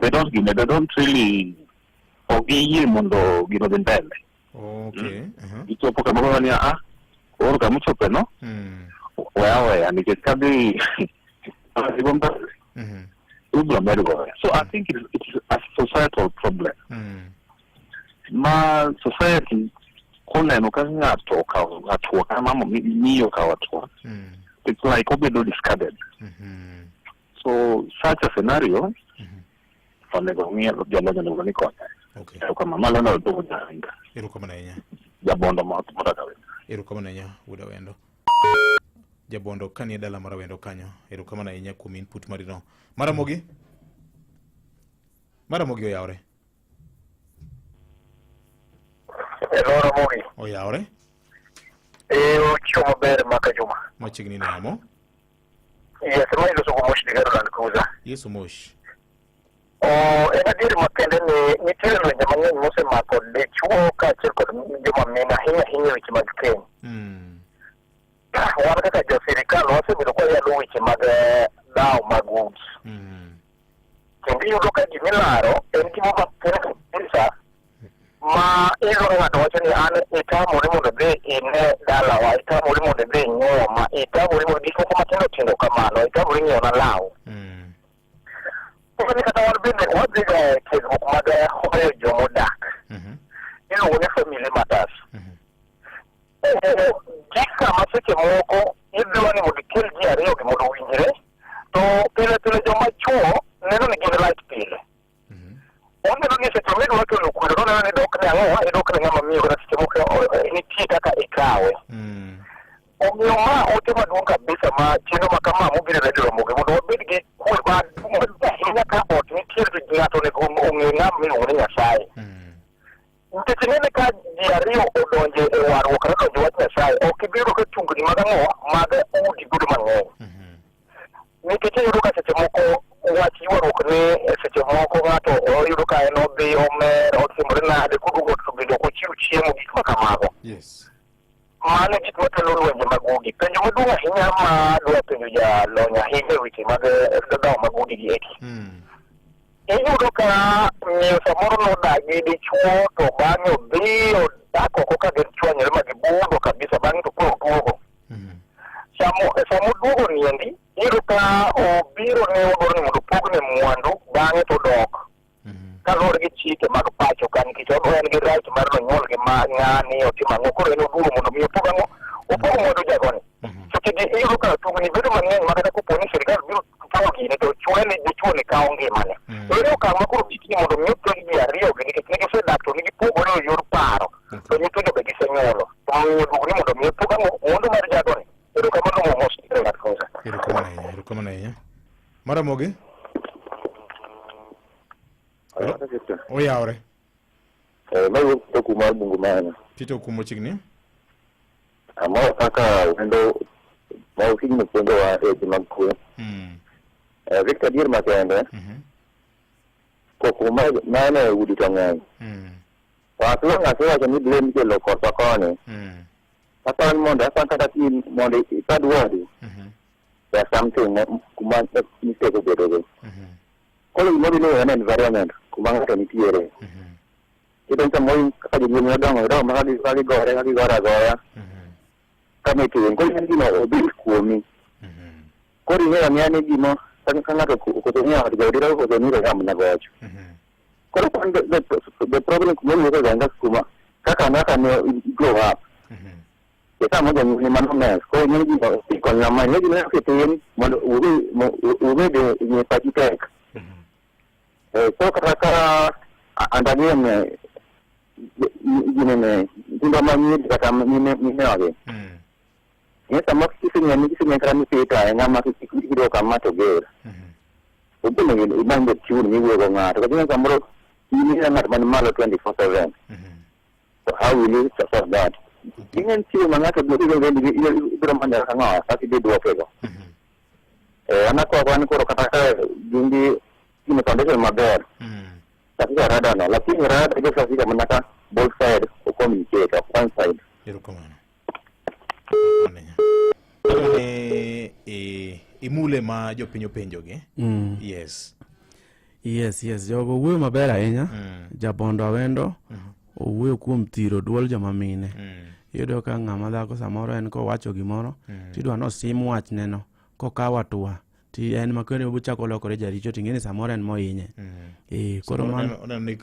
They don't really ogiye mondo gino dhi mbele. Ichopo kama ni oro kama chope no. Wewe nikech kadhi so I think it's a societal problem. Ma society kuna no kazi ngato ka watu kama miyo ka watu. It's like obedo discarded. So such a scenario fanegomia jamaja no ni kwa. Kama malo na ndo nyainga. Erokamano ahinya. Jabondo motaka wendo. Erokamano ahinya uda wendo. Jabondo kani dala mara wendo kanyo. Erokamano ahinya kuom input marino. Maramogi oyawre. Maramogi. Oyawre. Ochiwo maber maka juma. Machiegni ne yamo. Yes, ma iloso go mosh digaro Land Cruiser. Yes, mosh. En adier makende ni nitiere lwenje mang'eny mosemako dichuo kaachiel kod joma mine ahinya weche mag keny. Wan kaka jo sirikal wasebedo ka yalo weche mag dhaw mag udi. Kendo iyudo ka gimilaro en gima kabisa ma iyudo ng'ato wacho ni an itamori mondo dhi ine dalawa, itamori mondo dhi nyuoma, itamori mondo gik moko matindo tindo kamano, itamori nyieona law. ni kata wan bende wadhiga kegruok mag hoyo jomodak. Iluongo ni Family Matters. Gika maseche moko idwa ni mondo ikel ji ariyo gi mondo winjre, to pile joma chuo neno ni gin right pile. Onge ni seche midwa kelo kwedo to neno ni dok ne ang'o, idok ne ng'ama miyo kata seche moko nitie kaka ikawe. Omiyo ma ote maduong' kabisa ma chenro ma kama mobiro redio Ramogi mondo wabed gi kwe ahinya ka ot nitiere to ng'ato onego ong'e ng'ama miluongo ni Nyasaye. Nikech inene ka ji ariyo odonje e warruok kata donjo wach Nyasaye, ok ibiro ka tungni mag ang'o mag udi bedo mang'eny. Nikech iyudo ka seche moko wach ywaruok ni seche moko ng'ato oyudo ka en odhi omer otimore nade koduogo to bende ok ochiw chiemo gik ma kamago. Mano gik makelo lwenje mag udi. Penjo maduong' ahinya ma dwa penjo jalony ahinya e weche mag dhawo mag udi gi eki. Iyudo ka miyo samoro nodagi dichuo to bang'e odhi odak oko ka gichwanyore ma gibudho kabisa bang'e to koro duogo. Samo duogo niendi, iyudo ka obiro ne odwaro ni mondo opogne mwandu bang'e to dok. Kaluwore gi chike mag pacho ka nikech en gi right mar nonyuol gi ng'ani otimo ang'o, koro en oduogo mondo mi opog ang'o, opog mwandu jagoni. Seche iyudo ka tungni bedo mang'eny ma kata kopo ni sirikal biro pogo gini to chwene dichuo ni kawo ngimane. Ere okang' ma koro chikni mondo mi opog ji ariyo gi nikech ne gisedak to ne gipogore e yor paro to nyithindo be gisenyuolo. Omiyo duogo ni mondo mi opog ang'o mwandu mar jagoni. Ero kamano mos ng'at kosa. Erokamano ahinya. Ramogi? Oyawre. Mawuok to kuma bungu mana. Tito kumo chigni? Amoro kaka wendo ma okinyi puonjo wa e jima kwe. Victor Dier makende. Kuma mane udi to ng'eny. Waklo ng'ato wacho ni blame kelo korsa koni. Asan mondo asan kata tin mondo ipad wadi. There's something kuma mistake obedo. Kolo gimoro ni en environment kuma ng'ato nitiere. Iyudo ka samoro kaka jonyuol madongo ma gigore agoya. Kama itiyo kolo en gino obil kuomi. Koro ing'eyo ni ane gimo ka ng'ato okoso ng'eyo ng'ato jaodira okoso nire gamna gocho. Koro the problem kuma wuok ganga kuma kaka ng'ato ne grow up. Kita mo janyuol ni mano mes ko ing'eyo gino ikon ng'ama ing'eyo gino oketin mondo ubed ng'e pachi tek. So kata ka andagien ginene tindo manyiri kata mine wage. Ng'e sama kiseng'e kata mipita ng'ama kidwa kama to ger. Ubino imanyo chiuni miwuogo ng'ato. Kata samoro ing'e ng'at man malo 24/7. So how will you support that? Ing'e chiwo ma ng'ato ibiro manyo ka ng'awa kaka idwokego. Anakwako koro kata ka gindi ini foundation maber. Tapi rada no, lakini rada itu sasika manaka both side o communicate of one side. Erokamano. Imule ma jopinyo penjogi. Yes. Yes, jogo wuoyo maber ahinya. Jabondo Awendo owuoyo kuom thiro duol joma mine. Iyudo ka ng'ama dhako samoro en kowacho gimoro, tidwa nosim wachneno kokaw atua. Ti en makone obochako lokore jaricho ting'eni samoro en mohinye. Koro oneno ni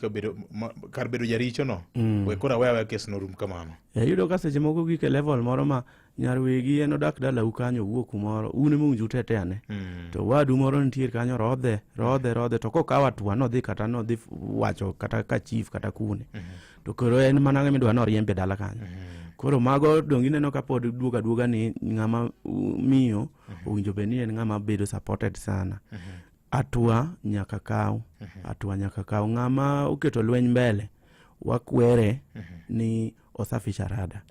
kar bedo jaricho no we kora wewe kes no rum kamano. Iyudo ka seche moko gike level moro ma nyarwegi en odak dalau kanyo wuok kumoro un emu tete ane. To wadu moro nitiere kanyo rodhe to kokaw atua nodhi kata nodhi wacho kata ka chief kata kune. To koro en mana midwa noriembe dala kanyo. Koro mago dongi neno ka pod duoga ni ng'ama miyo owinjo be ni en ng'ama bedo supported sana. Atua nyaka kaw. Ng'ama oketo lweny mbele wakwere ni osafisha rada.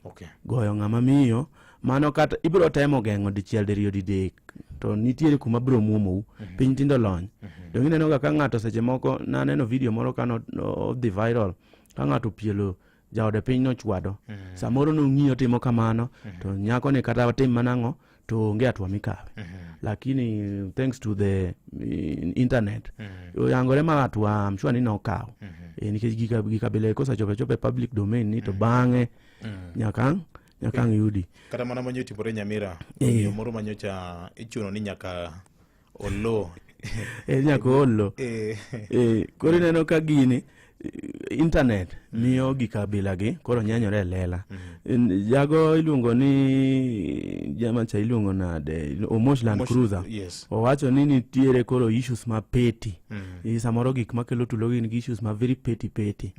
Goyo ng'ama miyo mano kata ibiro temo geng'o dichiel diriyo didek to nitiere kuma biro muomou piny tindo lony. Dongi neno ka ng'ato seche moko naneno video moro kano odhi viral ka ng'ato pielo jaode piny nochwado. Samoro nong'iyo timo kamano to nyako ni kata tim manang'o to onge atua mikawe. Lakini thanks to the internet yangore ma atua I'm sure ni nokaw. Nikech gika bile kosa chope public domain ni to bang'e nyaka yudi. Kata mana manyo timore Nyamira, moro manyocha ichuno ni nyaka Olo. Nyako olo. Koro ineno ka gini internet miyo gik abila gi koro nyanyore lela. Jago iluongo ni jamacha iluongo nade Omoshland Cruiser. Yes. Owacho ni nitiere koro issues ma petty. Samoro gik makelo tulo gin issues ma very petty.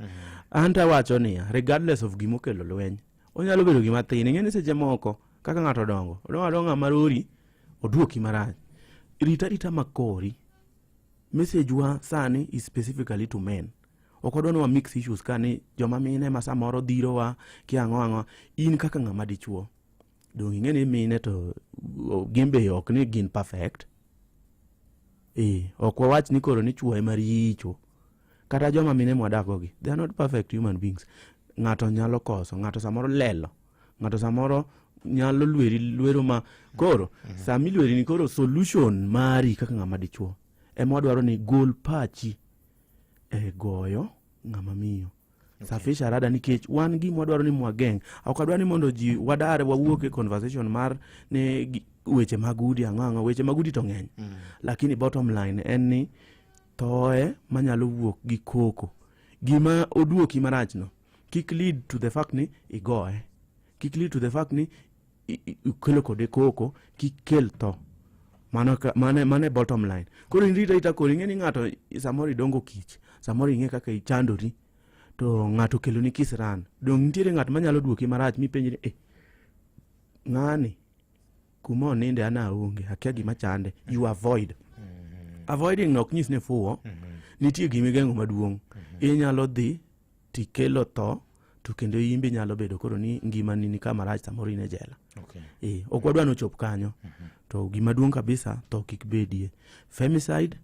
Anta wacho ni regardless of gimo kelo lweny, onyalo bedo gima thin. Ng'eni seche moko kaka ng'ato dongo, odonga marori oduoki marach. Rita makori. Message wa sani is specifically to men. Okodwa wa mix issues kani joma mine ma samoro dhiro wa kiang'o in kaka ng'ama dichuo. Dong ing'eni mine to gimbe ok ni gin perfect. Ok wawach ni koro ni chuo ema richo. Kata joma mine mwadakogi, they are not perfect human beings. Ng'ato nyalo koso, ng'ato samoro lelo, ng'ato samoro nyalo lwero ma koro sami lweri ni koro solution mari kaka ng'ama dichuo ema wadwaro ni gol pachi goyo ng'ama miyo. Safisha rada nikech wan gima wadwaro ni mwageng. Ok wadwaro ni mondo ji wadare wawuok e conversation mar ne weche magudi ang'ang'a, weche magudi to ng'eny. Lakini bottom line en ni toe manyalo wuok gi koko. Gima oduoki marachno kik lead to the fact ni igoe. Kik lead to the fact ni ikelo kode koko, kik kel to. Mane bottom line. Koro inrita koro ing'eni ng'ato samoro idongo kich, samoro ing'e kaka ichandori, to ng'ato kelo ni kisran. Dong nitiere ng'at manyalo duoki marach mipenjri, ng'ani kuma oninde ana onge, akia gima chande, you avoid. Avoiding nok nyis ne fuwo, nitie gimi geng'o maduong'. Inyalo dhi tikelo to, to kendo imbi nyalo bedo koro ni ngima ni kama rach samoro ine jela. Ok wadwa no chop kanyo. To gima duong' kabisa to kik bedie. Femicide,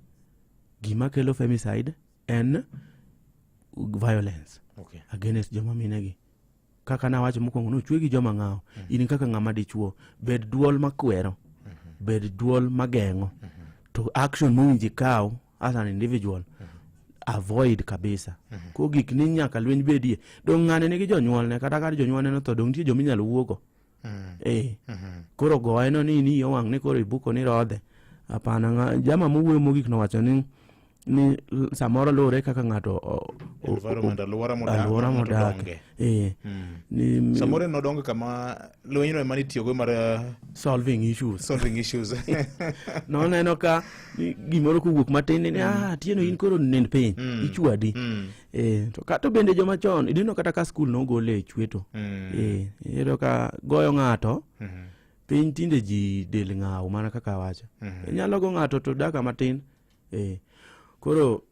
gima kelo femicide en violence against joma minegi. Kaka na wacho mokwongo no chwe gi joma ng'awo. In kaka ng'ama dichuo, bed duol makwero, bed duol mageng'o. To action mowinji kaw as an individual, avoid kabisa. Ko gik ni nyaka lweny bedie. Dong ng'ane nigi jonyuolne, kata kar jonyuolne no to dong nitie jomi nyalo wuogo. Koro goe no ni yowang' ni koro ibuko ni rodhe. Apana jama mowuoyo mogik no wacho ni samoro lure kaka ng'ato environment alwora modak. Samoro no dongo kama lweny no ema nitiyogo mar solving issues. No neno ka gimoro kuwuok matin ni tieno in koro nend piny ichwadi. To kata bende joma chon idino kata ka skul no gole chweto. Ero ka goyo ng'ato piny tinde ji del ng'awo mana kaka wacho. Nyalo go ng'ato to daka matin. Koro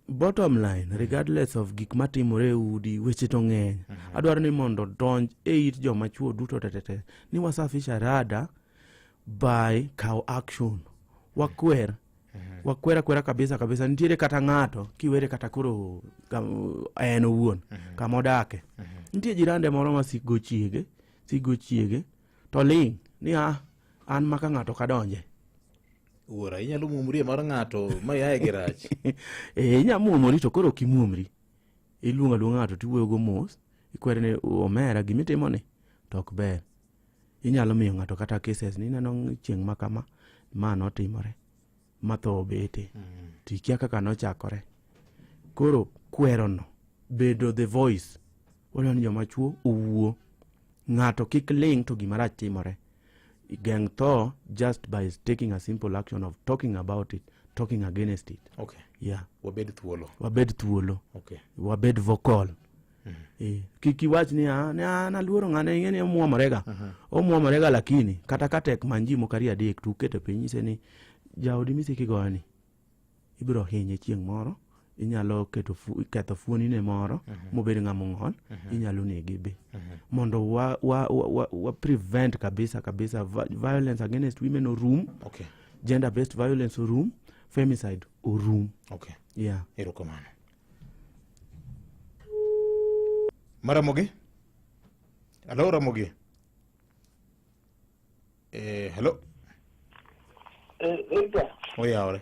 bottom line, regardless of gik matimore udi, weche to ng'eny. Adwaro ni mondo donj it joma chuo duto tetete. Ni wasafisha rada by kaw action. Wakwera kabisa. Nitiere kata ng'ato kiwere kata kuro en owuon kamodake. Nitie jirande moro ma sigo chiege to ling ni an maka ng'ato kadonje. Ora inyalo muomri mar ng'ato ma yae girach. Inya muomri to koro kimuomri. Iluonga ng'ato tiwuoyo go mos, ikwere ne omera gimitimo ni tok ber. Inyalo miyo ng'ato kata cases ni neno chieng' makama ma notimore. Ma tho bete. Tikia kaka nochakore. Koro kwero no bedo the voice. Wala ni joma chuo owuo. Ng'ato kik ling to gimarach timore. Gang tho just by taking a simple action of talking about it, talking against it. Yeah. Wabed thuolo. Wabed vocal. Kiki wach ni na luoro ng'ane ing'eni omuomorega. Omuomorega lakini kata tek manji mokari adek tu keto piny nyise ni jaodi misiki goyoni ibiro hinye chieng' moro. Inyalo ketho fuoni ne moro mobed ng'ama ng'ol, inyalo nege be. Mondo wa prevent kabisa violence against women orum. Gender based violence orum, femicide orum. Yeah. Erokamano. Maramogi? Hello Ramogi. Hello. Oyawre.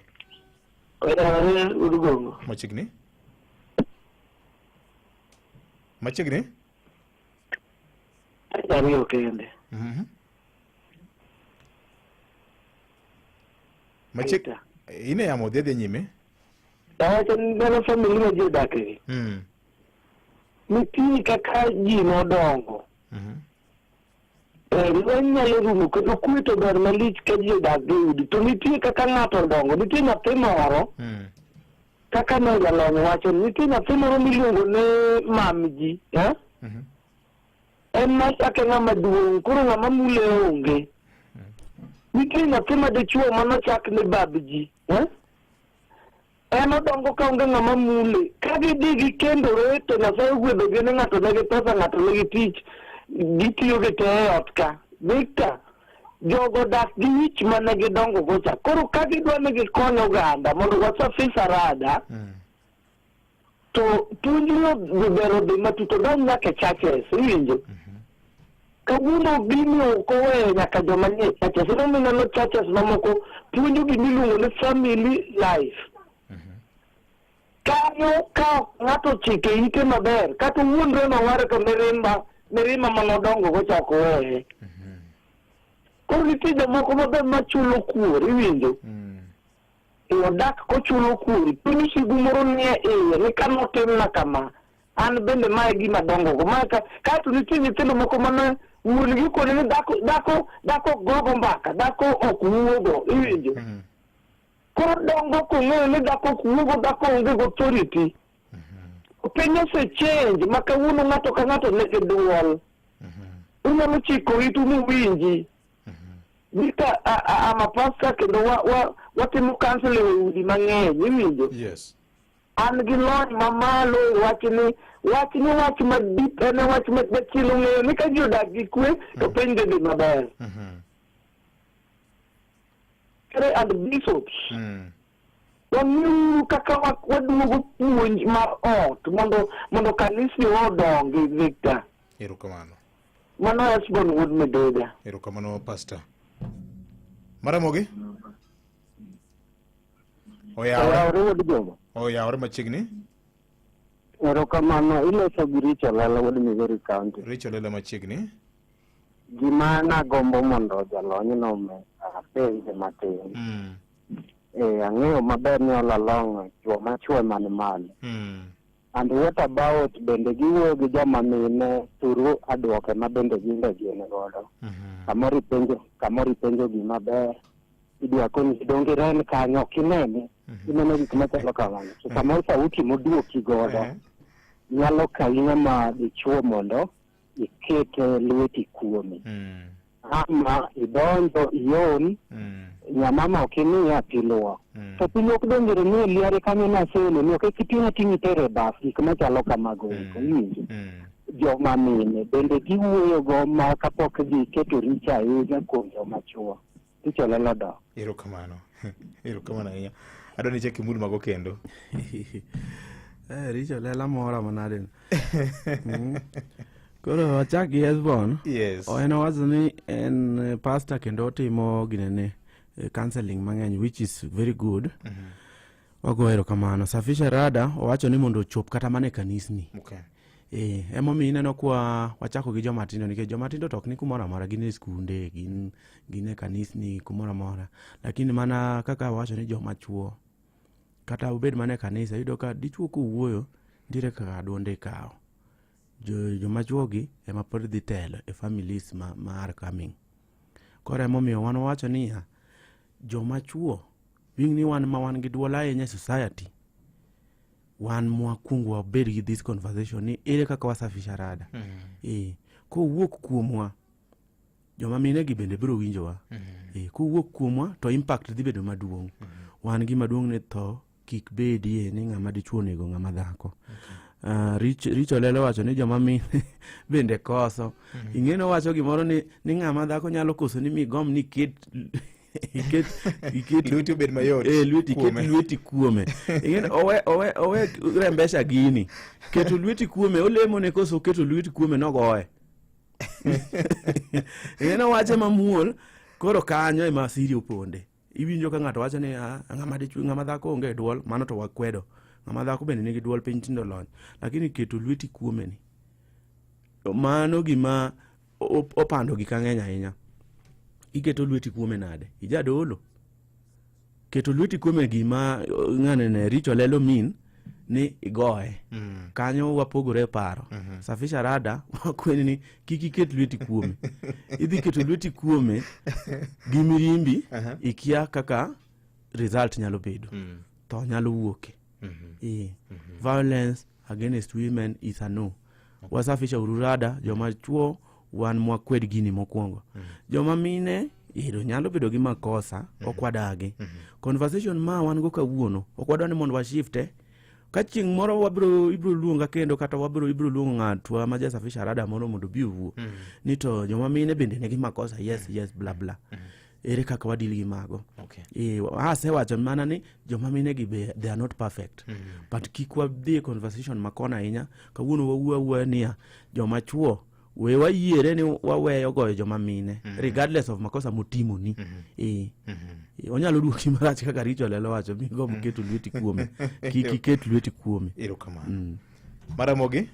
Machiegni? Ariyo kende. ine yamo dhi nyime neno famili ma ji odake nitie kaka ji nodongo lweny nyalo rumo kendo kwe to ber malich ka ji odak gi udi to nitie kaka ng'ato odongo nitie nyathi moro kaka ne jalony wacho nitie nyathi moro miluongo ne mam ji en machake ng'ama duong' koro ng'ama mule onge nitie nyathi madichuo manochak ne bab ji en odongo ka onge ng'ama mule ka gidhi gikendore to Nyasaye ogwedhogi ni ng'ato nigi pesa ng'ato nigi tich gitiyo gi te e ot ka Victor jogo dak gi wich mane gidongo gocha koro ka gidwa ni gikony oganda mondo wasafis arada to puonjno bibero dhi matut odonj nyaka churches iwinjo kawuono gini ok oweyo nyaka joma nie churches inomineno churches mamoko puonjo gimiluongo ni family life kanyo ka ng'ato chike ite maber kata wuondre maware ka mirima manodongo gocha ok oweye koro nitie jomoko maber machulo kuor iwinjo odak kochulo kuor piny sigu moro nie iye ni kanotimna kama an bende mae gima dongogo mae kaeto nitie nyithindo moko mana wuongi kone ni dhako gogo mbaka dhako ok wuogo iwinjo koro dongo kong'eyo ni dhako ok wuogo dhako onge authority piny osechange ma kawuono ng'ato ka ng'ato nigi duol unyalo chiko itu muwinji Victor ama pastor kendo watimo counseling e udi mang'eny iwinjo an gi lony mamalo wach madip en wach machielo ng'eyo ni ka ji odak gi kwe to piny dhi maber and bishops wang'iuru kaka waduogo puonj mar ot mondo kanisi odongi Victor. Erokamano. Mano Esbon Wood Mededa. Erokamano pastor. Maramogi? Oyawre machiegni? Erokamano iloso gi Richo Lela Wood Migori County. Richo Lela machiegni? Gima nagombo mondo jalony no me penje matin. Ang'eyo maber ni olalong' joma chwe man malo. And what about bende giwuoyo gi joma mine turu aduoke ma bende ginbe gin godo. Kamoro ipenjo gima ber. Idwa koni donge ren kanyo ok inene. Ineno gik machalo kamano. So samoro sauti moduoki godo nyalo kawi ng'ama dichuo mondo iket lweti kuome. Ama idonjo ion nyamama ok imiya piluwa. To piny ok donjore ni liare kanyo naselo ni ok kiting'a ting'i tere baf gik machalo kamago eko iwinjo. Joma mine bende giwuoyo go ma kapok giketo richo ahinya kuom joma chuo. Richo Lela dok. Erokamano. Erokamano ahinya. Adwa ni cheki mul mago kendo. Richo Lela mora manade. Koro wachak gi Esbon. Yes. En wacho ni en pastor kendo timo ginene counseling mang'eny which is very good. Wago erokamano. Safisha Rada owacho ni mondo ochop kata mane kanisni. Okay. Emomiyo ineno kwa wachako gi joma tindo nikech joma tindo to ok ni kumoro amora gin e skunde gin e kanisni kumoro amora lakini mana kaka wacho ni joma chuo kata obed mana e kanisa yudo ka dichuo kowuoyo ndire kaka duonde kawo joma chuo gi ema pod dhi telo e families ma are coming. Koro emomiyo wan wacho ni joma chuo wing ni wan gi duol ahinya e society wan mwakungu wabed gi this conversation ni ere kaka wasafisha rada. Kowuok kuomwa joma mine gi bende biro winjowa. Kowuok kuomwa to impact dhi bedo maduong'. Wan gi maduong' ne tho kik bedie ni ng'ama dichuo nego ng'ama dhako. Richo Lela wacho ni joma mine bende koso. Ing'eno wacho gimoro ni ng'ama dhako nyalo koso ni migom ni iket lweti obed mayot. Lweti kuome. Ing'eno owe rembesha gini. Keto lweti kuome olemo ne koso keto lweti kuome nogoe. Ing'eno wache mamuol koro kanyo ema siri oponde. Iwinjo ka ng'ato wacho ni ng'ama dhako onge duol mano to wakwedo. Ng'ama dhako bende nigi duol piny tindo lony. Lakini keto lweti kuome ni mano gima opando gik ang'eny ahinya. Iketo lweti kuome nade? Ijadolo. keto lweti kuome gima ng'anene richo lelo min ni igoye kanyo wapogore paro safisha rada wakweni ni kik iket lweti kuome idhi keto lweti kuome gi mirimbi ikia kaka result nyalo bedo to nyalo wuoke violence against women is a no wasafisha ururada joma chuo wan mwakwed gini mokwongo joma mine iro nyalo bedo gi makosa okwadagi conversation ma wan go kawuono okwadwa ni mondo washifte ka chieng' moro ibro luonga kendo kata ibro luongo ng'atwa ma jasafisha rada moro mondo bi owuo ni to joma mine bende nigi makosa yes bla bla ere kaka wadili gi mago asewacho mana ni joma mine gi they are not perfect but kik wadhi conversation makona ahinya kawuono wawuoya niya joma chuo we wayiere ni waweyo goyo joma mine regardless of makosa motimo ni onyalo duoki marach kaka richo lelo wacho migo mketo lweti kuome kik iket lweti kuome Maramogi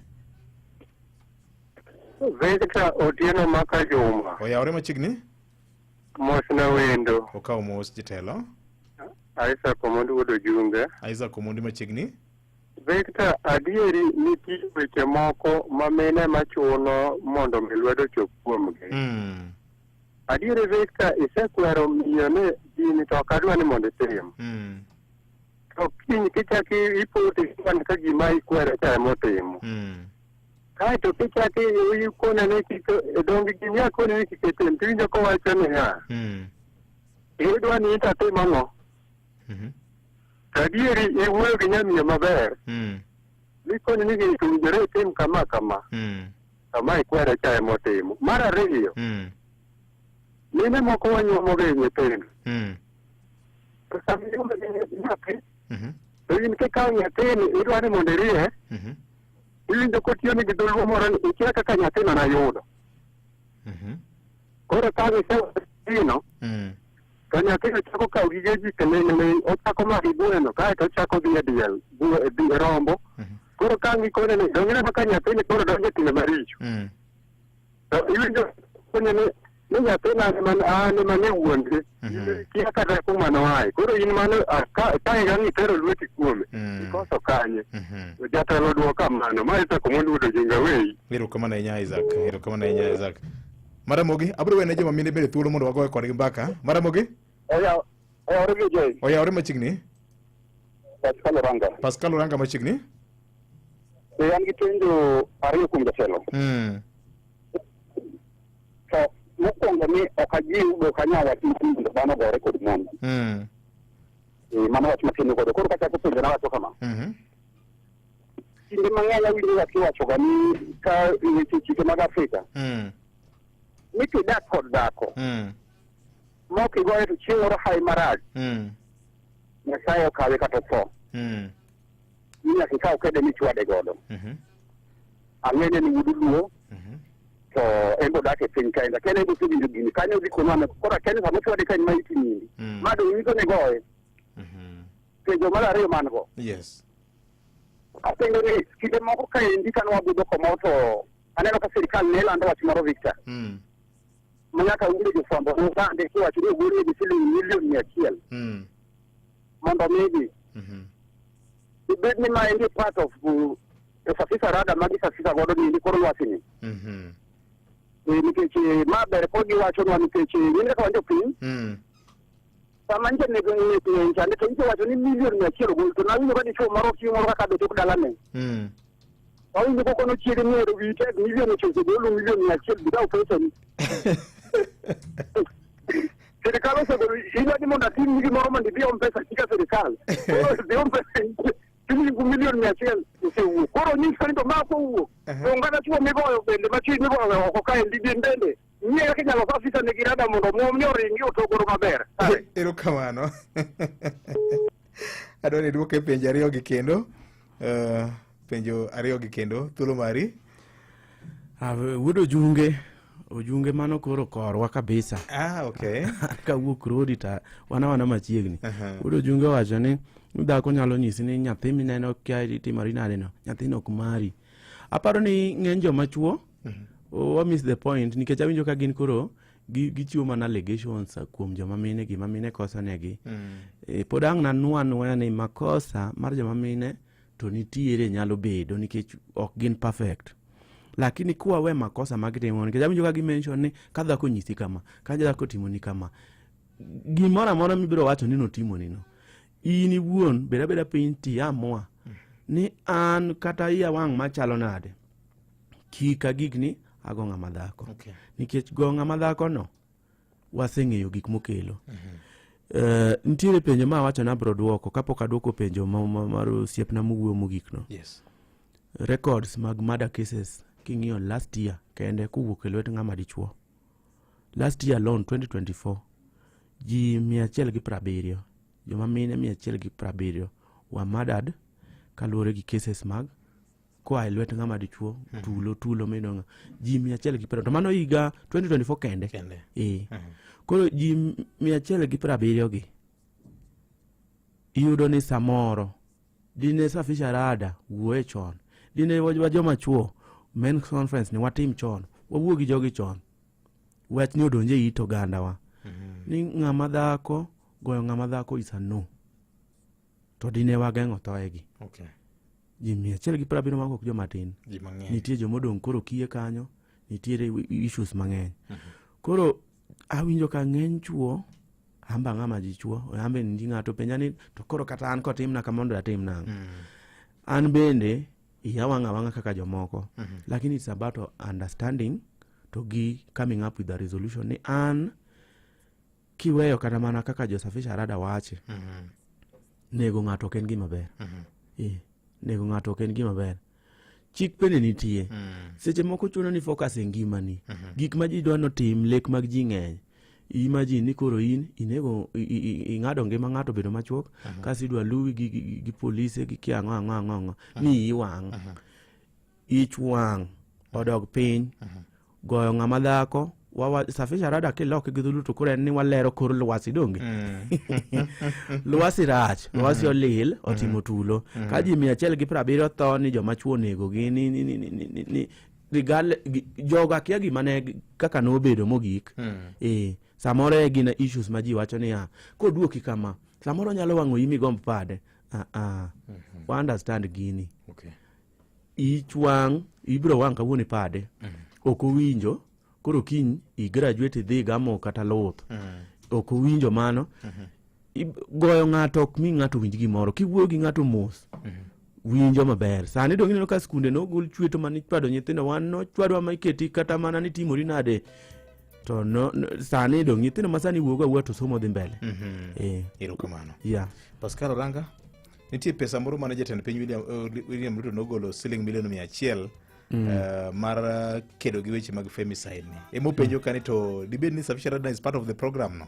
Victor Otieno Maka Juma oyawre machiegni mos na wendo okaw mos jitelo Isaac Omondi wuodo junge Isaac Omondi machiegni Victor adieri nitie weche moko ma mine machuno mondo mi lwedo chop kuomgi adieri Victor isekwero miyo ne gini to kadwa ni mondo itim to kiny kichaki ipoti ka gima ikwere cha motimo kaeto kichaki ikone ne dongi gini akone ni kiketem tiwinjo kowacho niya idwa ni itatim ang'o adieri iwuoyo gi nyamiyo maber nikoni ni gini towinjore itim kama kama ikwere cha emotimo mar ariyo mine moko wanyuomoga e nyithindo to sama inyuomo gi nyathi to in kikawo nyathini idwa ni mondo irie iwinjo kotiyoni gi dholuo moro ni ikia kaka nyathino nayudo koro ka gisewino to nyathino chako kawo gige ji keleng'leng ochako maki gweno kaeto ochako dhi e diel rombo koro ka ng'ikone ni dongine kaka nyathini koro donjo e timbe maricho to iwinjo kone ni nyathina an mane wuonde kia kata kuma noaye koro in mano ka iga ng'itero lweti kuome ikoso kanye jatelo dwoka mano ma Isaac Omondi wuodo jinga wei erokamano ahinya Isaac Maramogi abro wene joma mine bede thuolo mondo wagoye kodgi mbaka Maramogi oyawre machiegni Pascal Oranga machiegni an gi penjo ariyo kuom jatelo to mokwongo ni ok ajiw dok anyal wacho mondo dhano gore kod mon mano wach matin godo koro kachako penjo nawacho kama kinde mang'eny awinjo kiwachoga ni ka weche chike mag Afrika ni kidak kod dhako mok igoye to chieng' moro hai marach Nyasaye okawe kata otho ni nyaka ikaw kede michwade godo ang'ene ni wudu luo to en bodak e piny kaenda kene bosewinjo gini kanyo dhi konwana koro kene sama ochwade kany ma iti nindi mado nyiso ni goye penjo mar ariyo man go apenjo ni kinde moko kaendi kane wabudho komo to aneno ka sirikal ne lando wach moro Victor ma nyaka winjo jofwambo nogande kiwacho ni ogolnegi siling' $100,000 mondo migi ibed ni ma endi part of safisa rada ma gisafisa godo nindi koro lwasini nikech ma ber ko giwachonwa nikech in kaka wan jopiny sama nje nego ng'e chande to nitie wacho ni $100,000 ogol to nawinjo ka dichuo moro chieng' moro kaka dochok dalane awinjo kokono chiege ng'ero wite milion ochocho golo $100,000 bidao pesani sirikal osegolo idwa ni mondo atim gimoro mondo idhi om pesa chika sirikal dhi om pesa $100,000 osewuok koro nyiso ni to ma kowuok to ngana chuo migoyo bende machiegni migoyo oko kaendi gin bende ng'e kaka inyalo safisa negi rada mondo muomni oringi otogoro maber erokamano adwa ni duoke penjo ariyo gi kendo thuolo mari wuodo ojunge mano koro korwa kabisa okay kawuok rodi ta wana machiegni wuodo ojunge wacho ni dhako nyalo nyisi ni nyathi mineno kia timori nade no nyathino ok mari aparo ni ng'eny joma chuo wa miss the point nikech awinjo ka gin koro gichiwo mana allegations kuom joma mine gima mine kosa negi. Pod ang' nanua ni makosa mar joma mine to nitiere nyalo bedo nikech ok gin perfect. Lakini kuwa we makosa magitimo nikech awinjo ka gimention ni ka dhako nyisi kama, ka dhako timoni kama, gimoro amora mibiro wacho ni notimo nino, in iwuon beda piny tiamua ni an kata iya wang' machalo nade kika gigni ago ng'ama dhako. Nikech go ng'ama dhako no waseng'eyo gik mokelo. Nitiere penjo ma wacho na bro duoko kapok aduoko penjo mar osiepna mowuoyo mogik no. Records mag murder cases king'iyo last year kende kuwuok e lwet ng'ama dichuo. Last year alone 2024 ji 170 joma mine 170 wa murdered kaluwore gi cases mag kwa lwet ng'ama dichuo tulo medonga ji 170 to mano higa 2024 kende. Koro ji 170 gi iyudo ni samoro dine safisha rada wuoye chon, dine wajoma chuo men's conference ni watim chon, wawuo gi jogi chon, wach ni odonje ito gandawa ni ng'ama dhako goyo ng'ama dhako is a no, to dine wageng'o thoegi. Ji 170 mako ok joma tin, nitie jomodong' koro kiye kanyo, nitiere issues mang'eny. Koro awinjo ka ng'eny chuo amba ng'ama ji chuo ambe ndi ng'ato penja ni to koro kata an kotimna kamondo atim nang'. An bende wanga kaka jomoko, lakini it's about understanding to gi coming up with a resolution ni an kiweyo kata mana kaka Josafisha Rada wache nego ng'ato ken gima ber. Nego ng'ato ken gima ber. Chik pene nitie. Seche moko chuno ni focus e ngimani. Gik ma ji dwano tim, lek mag ji ng'eny. Imagine ni koro inego ing'ado ngima ng'ato bedo machuok, kasi dwa luwi gi polise gi kiang'o ang'o ni iwang'. Ich wang' odog piny. Goyo ng'ama dhako Safisha Rada kilok gi dhulu to kore ni walero kor lwasi donge. Lwasi rach, lwasi olil, otimo tulo. Ka ji 170 tho ni joma chuo nego gi ni joga kia gima ne kaka nobedo mogik. Samoro gina issues ma ji wacho ni koduoki kama samoro nyalo wang'o imi gomb pade. Wa understand gini. Ich wang' ibro wang' kawuoni pade. Ok owinjo koro kiny i graduate dhi gamo kata loth. Ok owinjo mano. Goyo ng'ato ok mi ng'ato winj gimoro. Kiwuoyo gi ng'ato mos winjo maber. Sani dong ineno ka skunde no gol chweto mani chwado nyithindo, wan no chwadwa ma iketi kata mana ni timori nade. To no sani dong nyithindo masani wuoga to somo dhi mbele. Erokamano. Pascal Oranga, nitie pesa moro mane jatend piny William Ruto nogolo siling milion 100 mar kedo gi weche mag femicide ni. Emopenjo kani to dibed ni Safisha Rada is part of the program no?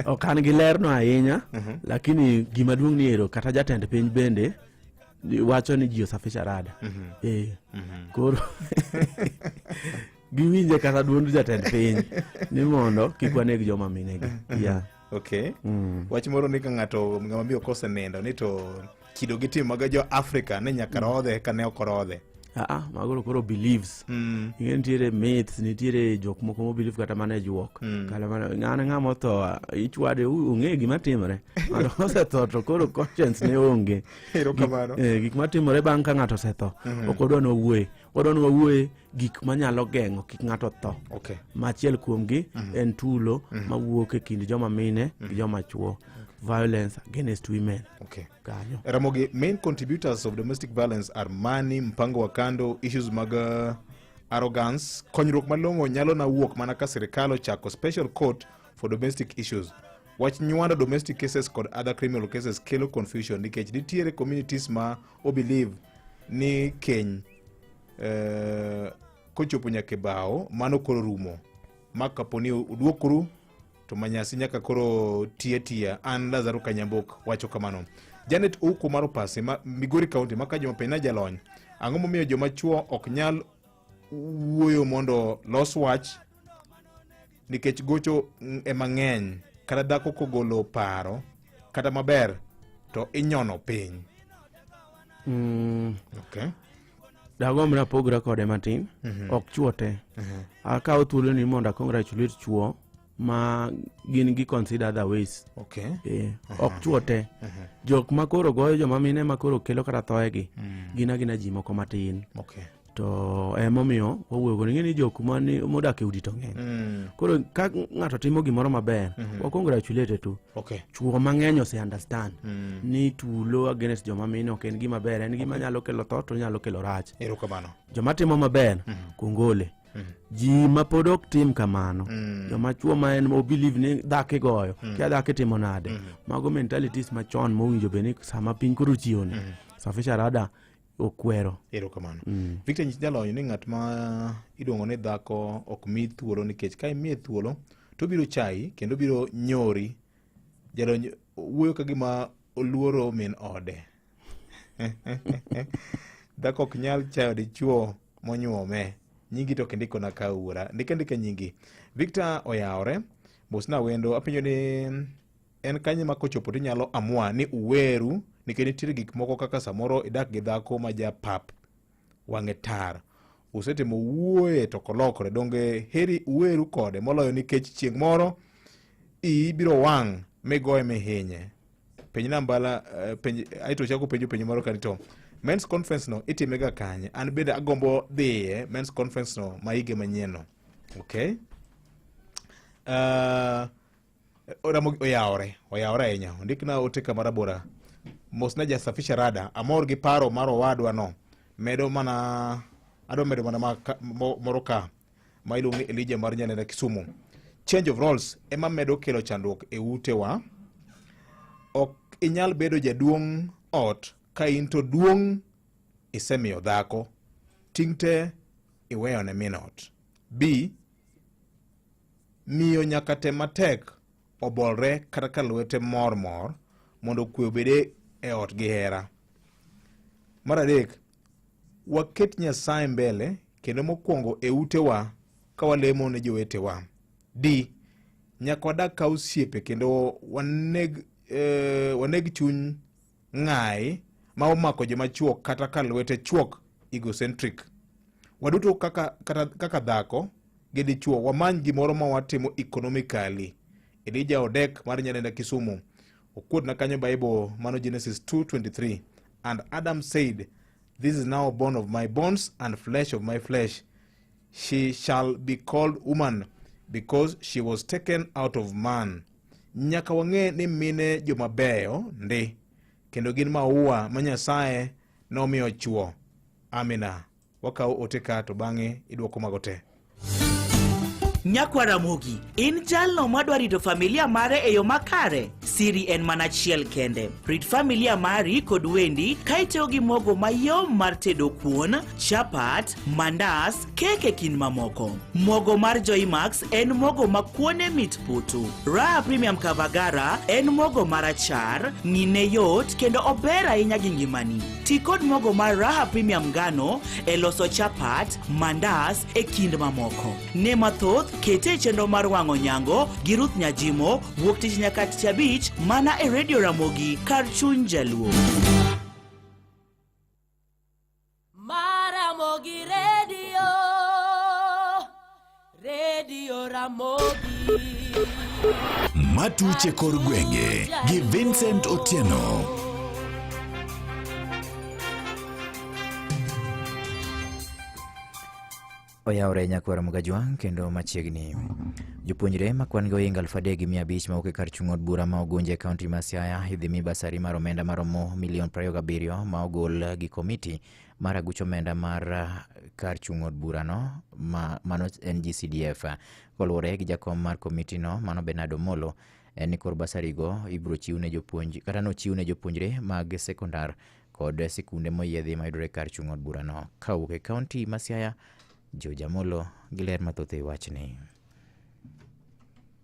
Okan gi ler no ahinya, lakini gima duong' ni ero kata jatend piny bende wacho ni ji Safisha Rada. Koro giwinje kata duond jatend piny ni mondo kik waneg joma minegi. Wach moro ni ka ng'ato ng'ama miyo kose nendo ni to kido gi tim mag jo Africa ne nyaka rodhe ka ne ok rodhe. Magoro koro believes. Nitiere myths, nitiere jok moko mo believe kata mana juok. Kala mana ng'ama otho ichwade ong'e gima timore. Ng'ato osetho to koro conscience ne onge. Gik matimore bang' ka ng'ato osetho. Ok odwa nowuoye. Odwa nowuoye gik manyalo geng'o kik ng'ato tho. Machiel kuomgi en tulo mawuok e kind joma mine gi joma chuo. Violence against women. Ramogi, main contributors of domestic violence are money, mpango wa kando, issues mag arrogance. Konyruok malong'o nyalo na wuok mana ka sirikal ochako special court for domestic issues. Wach nywando domestic cases kod other criminal cases kelo confusion nikech nitiere communities ma believe ni keny kochopo nyaka bao mano koro rumo. Makaponi uduokuru to manyasi nyaka koro tia an Lazaro Kanyambok wacho kamano. Janet Ouko maro pase Migori County maka joma pena jalony. Ang'o momiyo joma chuo ok nyal wuoyo mondo los wach nikech gocho mang'eny kata dhako kogolo paro kata maber to inyono piny. dagomna pogra kode matin ok chuo te akawo thuolo ni mondo congratulate chuo ma gin gi consider other ways ok chuo te jok makoro goyo joma mine makoro kelo kata thoegi gina ji moko matin to emomiyo wawuogo ni jok modak e udi to ng'eny koro ka ng'ato timo gimoro maber wa congratulate tu chuo mang'eny ose understand ni tulo against joma mine ok en gima ber, en gima nyalo kelo tho to nyalo kelo rach. Joma timo maber kongole ji ma pod ok tim kamano joma chuo ma en mo believe ni dhake goyo kia dhake timo nade mago mentalities machon mowinjo beni sama piny koro chioni Safisha Rada okwero. Erokamano. Victor Nyalo ni ng'at ma iluongo ni dhako ok mi thuolo nikech ka imiye thuolo to biro chai kendo biro nyori jalo wuoyo ka gima oluoro min ode. Dhako ok nyal chayo dichuo monyuome. Nyingi to kendiko na kaura. Ndika nyingi. Victor Oyawre, mosna wendo apenjo ni en kanye ma kochopo tinyalo amua ni uweru nikech nitie gik moko kaka samoro idak gi dhako ma ja pap wang'e tar usetimo wuoye to kolokore donge heri uweru kode moloyo nikech chieng' moro ibiro wang' migoye mihinye. Penj nambala aito chako penjo moro kanito men's conference no itimega kanye an bende agombo dhiye men's conference no maige manyeno. Okay. Oyawre ahinya ndikna ote kamarabora mosna ja Safisha Rada amor gi paro mar owadwa no medo mana moro ka ma iluongo ni Elijah mar Nyalenda Kisumu. Change of roles ema medo kelo chandruok e utewa. Ok inyal bedo jaduong' ot ka in to duong' isemiyo dhako ting'te iweyo ne min ot. B miyo nyaka te matek obolre kata ka lwete mor mondo kwe obede e ot gi hera. Mar adek, waket Nyasaye mbele kendo mokwongo e utewa ka walemo ne jowetewa. D nyaka wadak ka osiepe kendo waneg chuny ng'ai ma omako joma chuok kata ka lwete chuok egocentric. Waduto kaka dhako gi dichuo wamany gimoro ma watimo economically. Elijah Odek mar Nyalenda Kisumu okuod na kanyo Bible mano Genesis 2:23 and Adam said, this is now bone of my bones and flesh of my flesh. She shall be called woman because she was taken out of man. Nyaka wang'e ni mine jomabeyo ndi kendo gin maua ma Nyasaye nomiyo chuo. Amina. Wakawo oteka to bang'e idwoko magote. Nyakwaramogi, in jalno madwarito familia mare e yo makare. Siri en mana chiel kende. Rit familia mari kod wendi kaiteo gi mogo mayom mar tedo kuon, chapat, mandas, keke kin mamoko. Mogo mar Joymax en mogo makuone mit putu. Raha Premium Kavagara en mogo marachar, ng'ine yot kendo ober ahinya gi ngimani. Ti kod mogo mar Raha Premium Ngano e loso chapat, mandas e kind mamoko. Ne mathoth kete chenro mar wang'o nyango gi Ruth Nyajimo wuok tich nyaka tich abich mana e Radio Ramogi kar chuny Jaluo. Maramogi Radio Ramogi. Matuche kor gwenge gi Vincent Otieno. Oyawre Nyakwar Mugajwang kendo machiegni. Jopuonjre makwan go inga 3,500 ma oke kar chung od bura ma ogunje kaunti ma Siaya idhimi basari mar omenda maromo $27 ma ogol gi komiti mar agucho omenda mar kar chung od bura no mano NGCDF. Koluwore gi jakom mar komiti no mano Bernardo Molo ni kor basari go ibro chiw ne jopuonj kata no chiw ne jopuonjre mag sekondar kod sikunde moyiedhi ma yudore kar chung od bura no kawuok e kaunti ma Siaya. Joja Molo giler mathoth e wachni.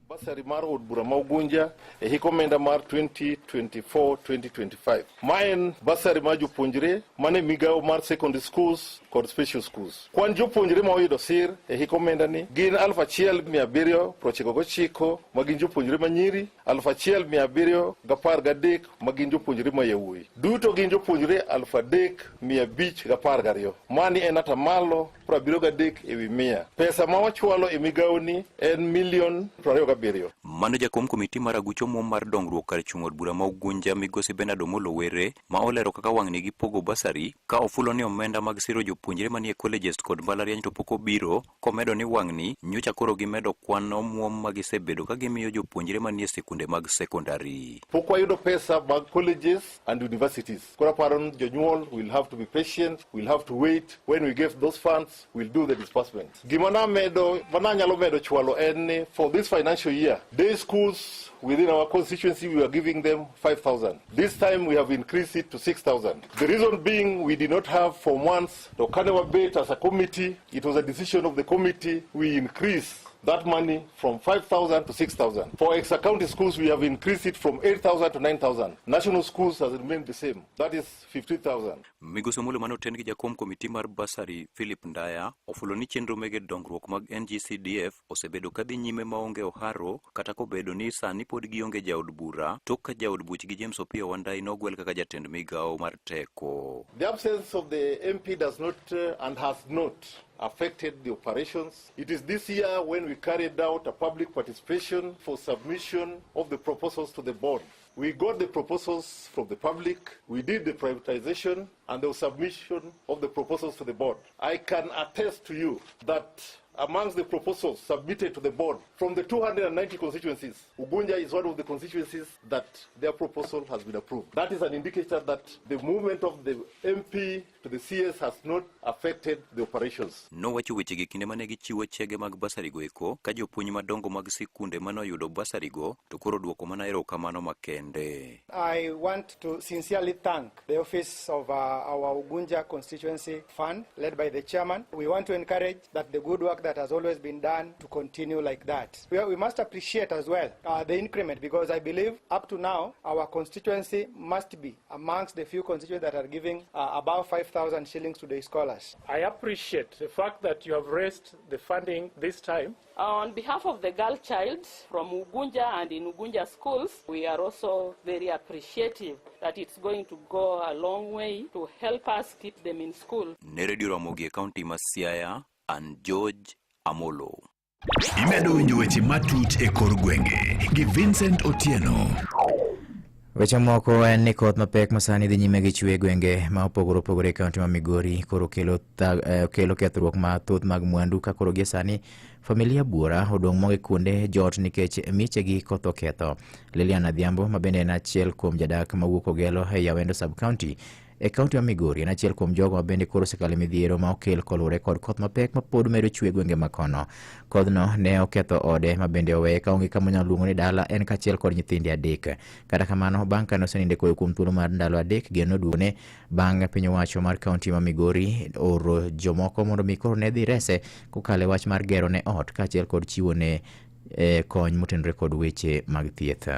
Basari mar od bura ma Ugunja e hik omenda mar 2024-2025. Ma en basari mar jopuonjre mane migawo mar secondary schools kod special schools. Kwan jopuonjre ma oyudo sir e hik omenda ni gin 1,799 ma gin jopuonjre ma nyiri, 1,713 ma gin jopuonjre ma yawuoyi. Duto gin jopuonjre 3,512. Mani en atamalo 73 ewi 100. Pesa ma wachwalo e migawo ni en $1,27,000. Mano jakom komiti mar agucho muom mar dongruok kar chung' od bura ma Ugunja migosi Bernard Omolo Were ma olero kaka wang'ni gi pogo basari ka ofulo ni omenda mag siro jopuonjre manie colleges kod mbalariany to pok obiro, komedo ni wang'ni nyocha koro gimedo kwan omuom ma gisebedo ka gimiyo jopuonjre manie sikunde mag secondary. Pok wayudo pesa mag colleges and universities. Kora paro jonyuol will have to be patient, will have to wait. When we get those funds, we'll do the disbursement. Gimana nyalo medo chwalo en for this financial year, day schools within our constituency, we are giving them 5,000. This time we have increased it to 6,000. The reason being we did not have for months to kind of debate as a committee. It was a decision of the committee. We increased that money from 5,000 to 6,000. For extra county schools, we have increased it from 8,000 to 9,000. National schools has remained the same. That is 15,000. Migosi Omolo mano ten gi jakom komiti mar basari Philip Ndaya ofulo ni chenro mege dongruok mag NGCDF osebedo kadhi nyime maonge oharo kata kobedo ni sani pod gionge jaod bura tok ka jaod buch gi James Opiyo Wandayi nogwel kaka jatend migawo mar teko. The absence of the MP does not and has not affected the operations. It is this year when we carried out a public participation for submission of the proposals to the board. We got the proposals from the public, we did the privatization, and the submission of the proposals to the board. I can attest to you that amongst the proposals submitted to the board from the 290 constituencies, Ugunja is one of the constituencies that their proposal has been approved. That is an indicator that the movement of the MP to the CS has not affected the operations. No wacho weche gi kinde mane gichiwo chege mag basari go eko ka jopuonj madongo mag sikunde mano yudo basari go to koro duoko mana erokamano makende. I want to sincerely thank the office of our Ugunja constituency fund led by the chairman. We want to encourage that the good work that has always been done to continue like that. We must appreciate as well the increment, because I believe up to now our constituency must be amongst the few constituencies that are giving above 5,000 shillings to the scholars. I appreciate the fact that you have raised the funding this time. On behalf of the girl child from Ugunja and in Ugunja schools, we are also very appreciative that it's going to go a long way to help us keep them in school. Ne Radio Ramogi County ma Siaya and George Amolo. Imedo winjo weche matut e kor gwenge gi Vincent Otieno. Weche moko en ni koth mapek masani dhi nyime gi chwe gwenge ma opogore opogore e kaunti ma Migori koro kelo kethruok mathoth mag mwandu ka koro gie sani familia Buora odong' moge kuonde jot nikech michegi koth oketho. Lilian Adhiambo ma bende en achiel kuom jadak mawuok Ogelo e Yawendo sub county e kaunti ma Migori en achiel kuom jogo ma bende koro osekalo midhiero ma okel kolure kod koth mapek ma pod medo chwe gwenge makono. Kodhno ne oketho ode ma bende oweye kaonge kama onyalo luongo ni dala en kachiel kod nyithinde adek. Kata kamano bang' kane oseninde koyo kuom thuolo mar ndalo adek geno duone bang' piny owacho mar kaunti ma Migori oro jomoko mondo mi koro ne dhi rese kokalo wach mar gero ne ot kachiel kod chiwo ne kony motenore kod weche mag thieth.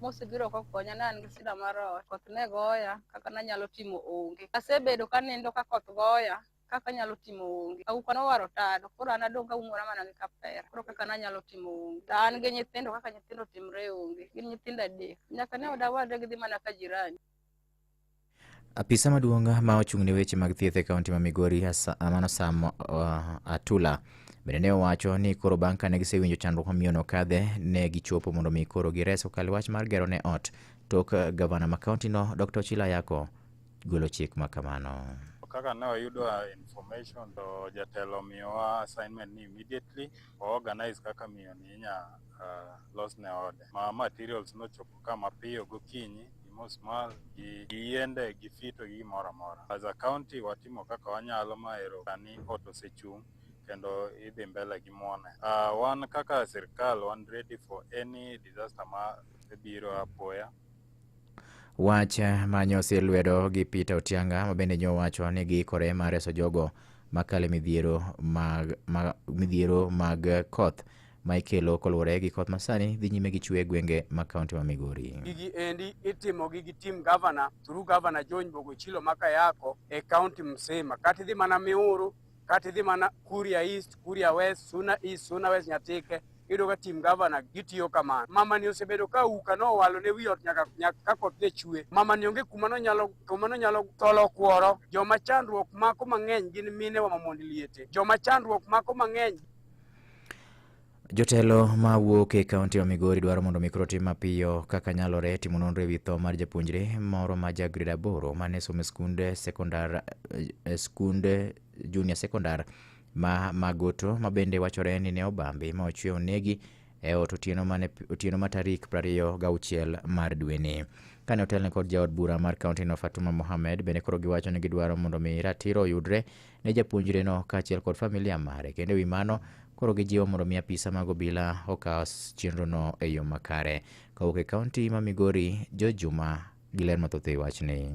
Mosebiro kokonya nan gi sida mar koth ne goya kaka nanyalo timo onge. Asebedo kanendo ka koth goya kaka nyalo timo onge. Auka no waro tado koro an adong ka umora mana gi kapera. Koro kaka nanyalo timo onge. An gi nyithindo kaka nyithindo timre onge. Gin nyithindo adek. Nyaka ne odawadre gidhi mana ka jirani. Apisa maduong' ma ochung'ne weche mag thieth e kaunti ma Migori Amano Sam Atula bende ne owacho ni koro bang' kane gisewinjo chandruok mamiyono kadhe ne gichopo mondo mi koro gires okalo wach mar gero ne ot tok gavana ma kaunti no Dr. Ochila Yako golo chik ma kamano. Kaka ne wayudo information to jatelo miyowa assignment ni immediately organize kaka miyo ni inya los ne ode. Ma materials nochopo kama piyo gokinyi mosmal gi yiende gi fito gi mora mora. As a county watimo kaka wanyalo maero kani ot osechung' kendo idhi mbele gi muone. Wan kaka sirkal wan ready for any disaster ma biro apoya. Wach manyo sir lwedo gi Peter Otianga ma bende nyo wacho ni giikore mar reso jogo makale midhiero mag koth ma ikelo koluwore gi koth masani dhi nyime gi chwe gwenge ma kaunti ma Migori. Gigi endi itimo gi team governor through governor John Bogochilo Makayako e county msima. Kati dhi mana Miuru, kati dhi mana Kuria East, Kuria West, Suna East, Suna West Nyatike, ido ka team governor gitiyo kamano. Mama ni osebedo ka uka no walo ne wiot nyaka koth ne chwe. Mama ni onge kumano nyalo tolo kuoro. Joma chandruok mako mang'eny gin mine wa mamondi liete. Joma chandruok mako mang'eny. Jotelo ma wuok e kaunti ma Migori dwaro mondo mikro tim mapiyo kaka nyalore timo nonro e wi tho mar japuonjre moro ma ja grade 8 mane somo skunde junior sekondar ma Magoto ma bende wachore ni ne obambi ma ochwe onegi e ot otieno ma tarik 26 mar dweni. Kane otelne kod jaod bura mar kaunti no Fatuma Mohamed bende koro giwacho ni gidwaro mondo mi ratiro yudre ne japuonjre no kaachiel kod familia mare, kendo wi mano koro gijiwo mondo mi apisa mag obila okaw chenro no e yo makare. Kawuok e kaunti ma Migori, Jojuma giler mathoth e wachni.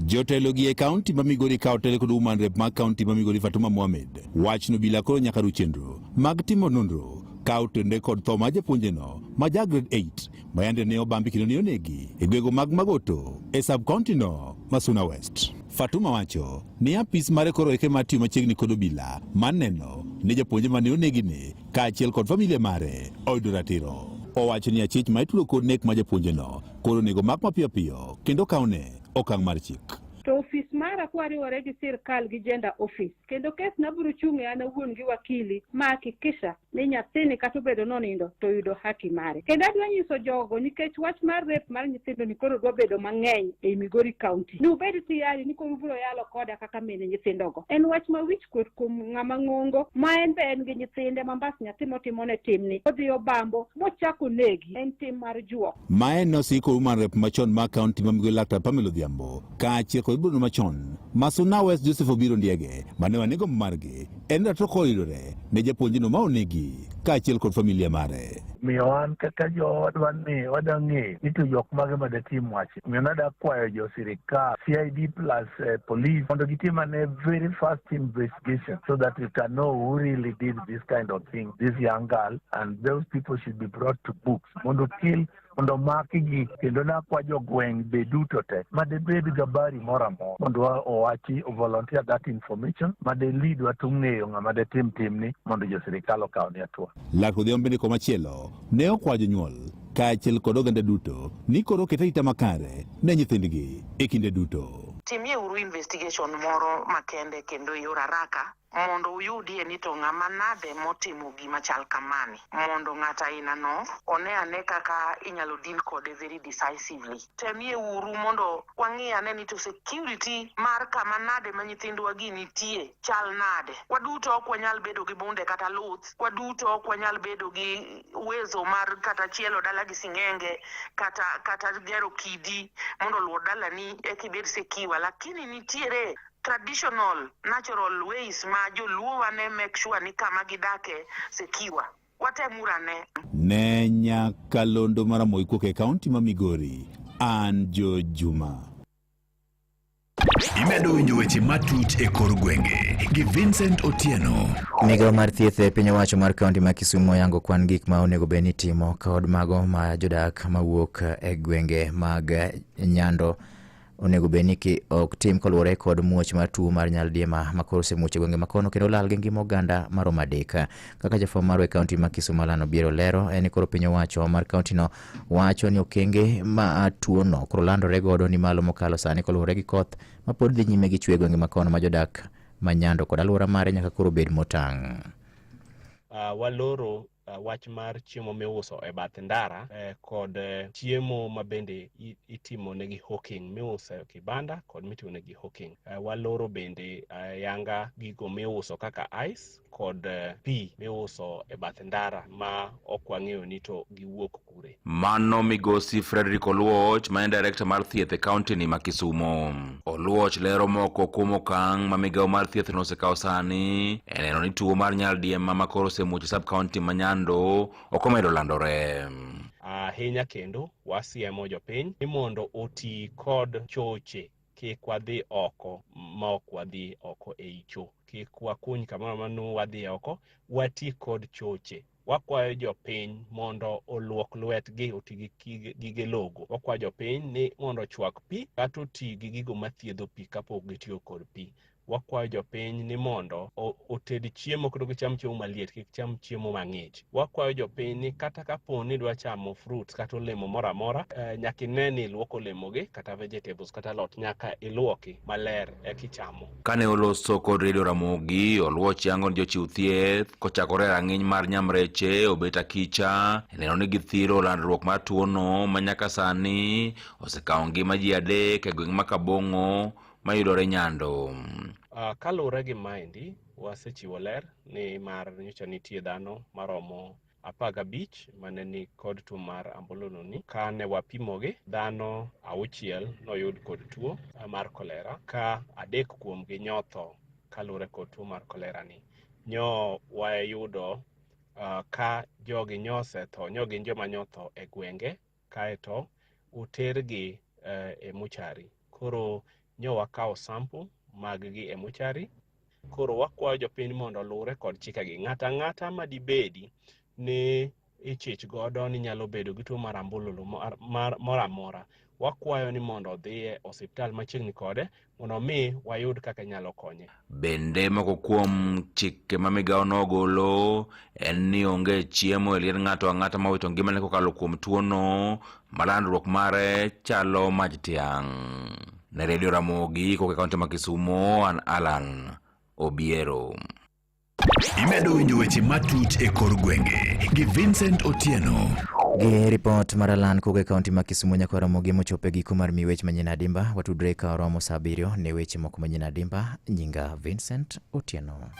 Jotelo gi e kaunti ma Migori kawo tele kod woman rep mag kaunti ma Migori Fatuma Mohamed wachno bila koro nyaka ru chenro mag timo nonro kawo tende kod tho ma japuonjeno ma ja grade 8 ma yande ne obambi kendo ne onegi e gwego mag Magoto e sub county no ma Suna West. Fatuma wacho ni apis mare koro eke matiyo machiegni kod obila maneno ni japuonje mane onegi ne kaachiel kod familia mare oyudo ratiro. Owacho ni achich ma itudo kod nek ma japuonjeno koro nego mak mapiyo piyo kendo kawne okang' mar chik. To ofis mara kwariwore gi sirkal gi gender office kendo kes nabiro chung'e an awuon gi wakili ma hakikisha ni nyathini kata obedo nonindo to yudo haki mare. Kendo adwa nyiso jogo nikech wach mar rep mar nyithindo ni koro dwa bedo mang'eny e Migori County. Ni ubed tiyari ni koro ubiro yalo koda kaka mine nyithindogo. En wach ma wich kuot kuom ng'ama ng'ongo ma en be en gi nyithinde ma mbas nyathi motimo ne timni. Odhi obambo mochako negi en tim mar juok. Ma en nosiko woman rep machon ma kaunti ma Migori Laktar Pamela Odhiambo kaachiel kod buno machon ma Suna West Joseph Obiro Ndiege mane wanego margi en ratiro koyudore ne japuonjno ma onegi kaachiel kod familia mare. Miyo an kaka joodwa ni wadang'e ni to jok mage madatim wach. Miyo nada kwayo jo sirikal, CID plus police mondo gitim a very fast investigation so that we can know who really did this kind of thing, this young girl, and those people should be brought to books. Mondo makigi kendo nakwa jogweng' be duto te madebed gabari moro amora mondo owachi volunteer that information madelead wa tung'eyo ng'ama detim timni mondo jo sirikal okaw ni atua. Laktar Odhiambo bende komachielo ne okwayo jonyuol kaachiel kod oganda duto ni koro ket arita makare ne nyithindgi e kinde duto. Timie uru investigation moro makende kendo yor haraka mondo uyudie ni to ng'ama nade motimo gima chal kamani, mondo ng'ata aina no one ane kaka inyalo deal kode very decisively. Temie uru mondo wang'i ane ni to security mar kama nade ma nyithindwa gi nitie chal nade. Waduto ok wanyal bedo gi bunde kata luth, waduto ok wanyal bedo gi uwezo mar kata chielo dala gi sing'enge kata gero kidi mondo luor dala ni ekibed sekiwa, lakini nitiere traditional natural ways ma joluo wane make sure ni kama gidake sekiwa. Watemurane. Ne Nyakalondo Maramogi kuok e kaunti ma Migori, an Jojuma. Imedo winjo weche matut e kor gwenge gi Vincent Otieno. Migawo mar thieth e piny owacho mar kaunti ma Kisumo yango kwan gik ma onego bed ni timo kod mago ma jodak mawuok e gwenge mag Nyando onego bed ni ok tim koluwore kod muoch mar tuo mar nyaldiema ma koro osemuoch e gwenge makono kendo lal gi ngima oganda maromo 3. Kaka jafwambo mar kaunti ma Kisumo Allan Obiero lero en koro piny owacho mar kaunti no wacho ni okenge ma tuo no koro landore godo ni malo mokalo sani koluwore gi koth ma pod dhi nyime gi chwe gwenge makono ma jodak ma Nyando kod alwora mare nyaka koro bed motang'. Waloro wach mar chiemo miuso e bath ndara kod chiemo ma bende itimo negi hawking miuso e kibanda kod mitimo negi hawking. Waloro bende yanga gigo miuso kaka ice kod pi miuso e bath ndara ma ok wang'eyo ni to giwuok kure. Mano migosi Frederick Oluoch ma en director mar thieth e kaunti ni ma Kisumo. Oluoch lero moko kuom okang' ma migawo mar thieth no osekawo sani e neno ni tuo mar nyaldiema ma koro osemuoch sub kaunti ma Nyando ok omedo landore. Ahinya kendo wasiemo jopiny ni mondo oti kod choche kik wadhi oko ma ok wadhi oko e cho, kik wakuny kamoro manu wadhi oko, wati kod choche. Wakwayo jopiny mondo oluok lwetgi oti gi gige logo. Wakwayo jopiny ni mondo chwak pi kata oti gi gigo mathiedho pi kapok gitiyo kod pi. Wakwayo jopiny ni mondo oted chiemo kendo gicham chiemo maliet, kik cham chiemo mang'ich. Wakwayo jopiny ni kata kapo ni dwa chamo fruits kata olemo moro amora, nyaka ine ni ilwoko olemogi kata vegetables kata lot, nyaka ilwoki maler kichamo. Kane oloso kod Radio Ramogi, Oluoch yango ni jochiw thieth kochakore rang'iny mar nyamreche obet akicha neno ni githiro landruok mar tuono manyaka sani osekawo ngima ji 3 e gweng' ma Kabong'o mayudore Nyando. Kalure gi maendi wasechiwo ler ni mar nyocha nitie dhano maromo 15 mane ni kod tuo mar ambuluno ni. Kane wapimogi, dhano 6 noyud kod tuo mar kolera, ka 3 kuomgi nyotho kalure kod tuo mar kolera ni. Nyo wayudo ka jogi nyosetho, gin joma nyotho e gwenge kaeto utergi e mochari. Koro nyo wakawo sample mag-gi e mochari. Koro wakwayo jopiny mondo lure kod chikegi. Ng'ata madibedi ni ichich godo ni nyalo bedo gi tuo mar ambululu moro amora, wakwayo ni mondo odhi e osiptal machiegni kode mondo mi wayud kaka nyalo konye. Bende moko kuom chike ma migawono ogolo en ni onge chiemo e liel ng'ato ang'ata mawito ngimane kokalo kuom tuono malandruok mare chalo maj tiang'. Ne Radio Ramogi koke kaunti ma Kisumo, an Alan Obiero. Imedo winjo weche matut e kor gwenge gi Vincent Otieno. Gi report mar Alan koke kaunti ma Kisumo nyaka Ramogi mochope giko mar mi weche manyien adimba. Watudre ka oromo saa 7 ne weche moko manyien adimba. Nyinga Vincent Otieno.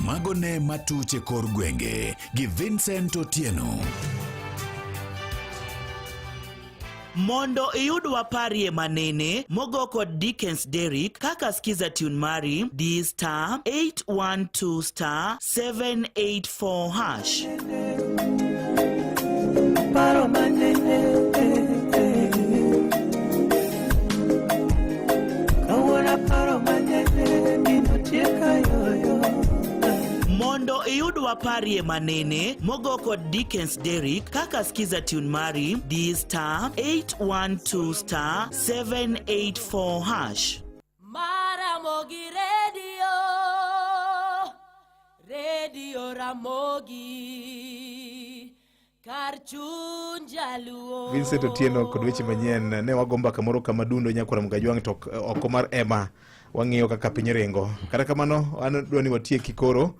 Magone matut e kor gwenge gi Vincent Otieno. Mondo iyud waparie manene mogo kod Dickens Derrick kaka skiza tune mari D star 812 star 784 hash. Paro manene Kawara paro manene Ninotieka yoyo. Mondo iyud waparie manene mogo kod Dickens Derrick kaka skiza tune mari D star 812 star 784 hash. Ramogi Radio Ramogi Karchun Jaluo. Vincent Otieno kod weche manyien. Ne wagomba kamoro kama dundo nyakora mgajwang' to oko mar ema wang'iyo kaka piny ringo. Kata kamano an dwani watie kikoro.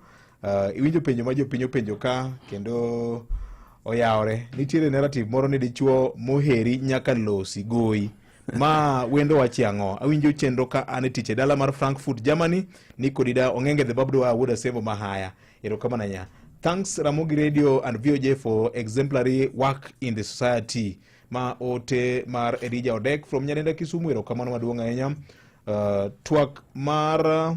Iwinjo penjo ma jopiny openjo ka kendo oyawre. Nitiere narrative moro ni dichuo moheri nyaka losi goyi. Ma wendo wachiang'o. Awinjo chenro ka ane tiche dala mar Frankfurt, Germany. Niko dida ongenge the babdo wa wuda sebo mahaya. Erokamana nya. Thanks Ramogi Radio and VOJ for exemplary work in the society. Ma ote mar Edija Odek from Nyarenda Kisumu. Erokamana maduonga enyam. Twak mar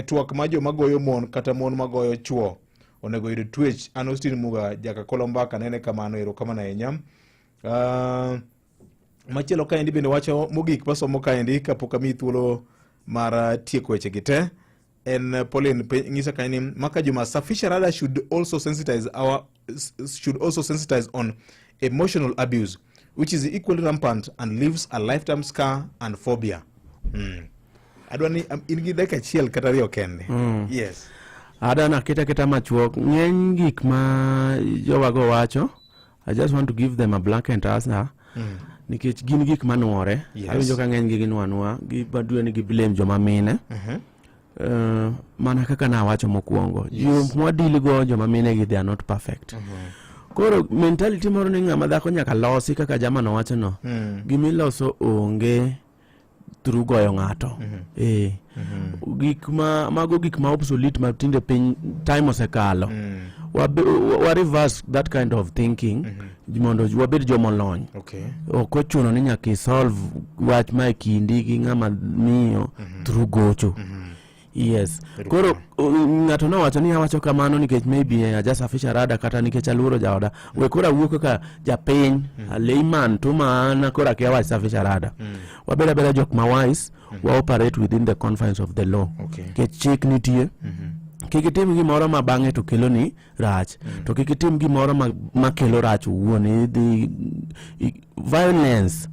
twak majo magoyo mon kata mon magoyo chuo onego yud twech. An Austin Muga jaka Kolombaka nene kamano. Erokamana enyam. Machielo kaendi bende wacho mogik pasomo kaendi kapok ami thuolo mar tieko weche gite en Pauline ngisa kaendi maka Juma Safisha Rada should also sensitize on emotional abuse which is equally rampant and leaves a lifetime scar and phobia. Adwani ingi dakika achiel kata riyo kende. Yes. Adana kita machuok ng'eny gik ma jowago wacho. I just want to give them a blanket answer. Nikech gin gik manuore. Awinjo ka ng'eny gin wanwa gi badwe ni gi blame joma mine. Mana kaka na wacho mokuongo. Mwadili go joma mine gi they are not perfect. Koro mentality moro ni ng'ama dhako nyaka losi kaka jama no wacho no. Gimiloso onge through goyo ng'ato. Gik ma obsolete ma tinde piny time osekalo. Wa reverse that kind of thinking. Mondo wabed jomolony. Okochuno ni nyaka solve wach ma kindi gi ng'ama miyo through gocho. Yes. Koro ngato no wacho ni awacho kamano nikech maybe ajasafisha rada kata nikech aluoro jaoda. We kora wuok ka japiny, layman to mana kora ke awach safisha rada. Wabeda beda jok ma wise, wa operate within the confines of the law. Ke chik nitie. Kikitim gimoro ma bang'e to kelo ni rach. To kikitim gimoro ma kelo rach wuone the violence.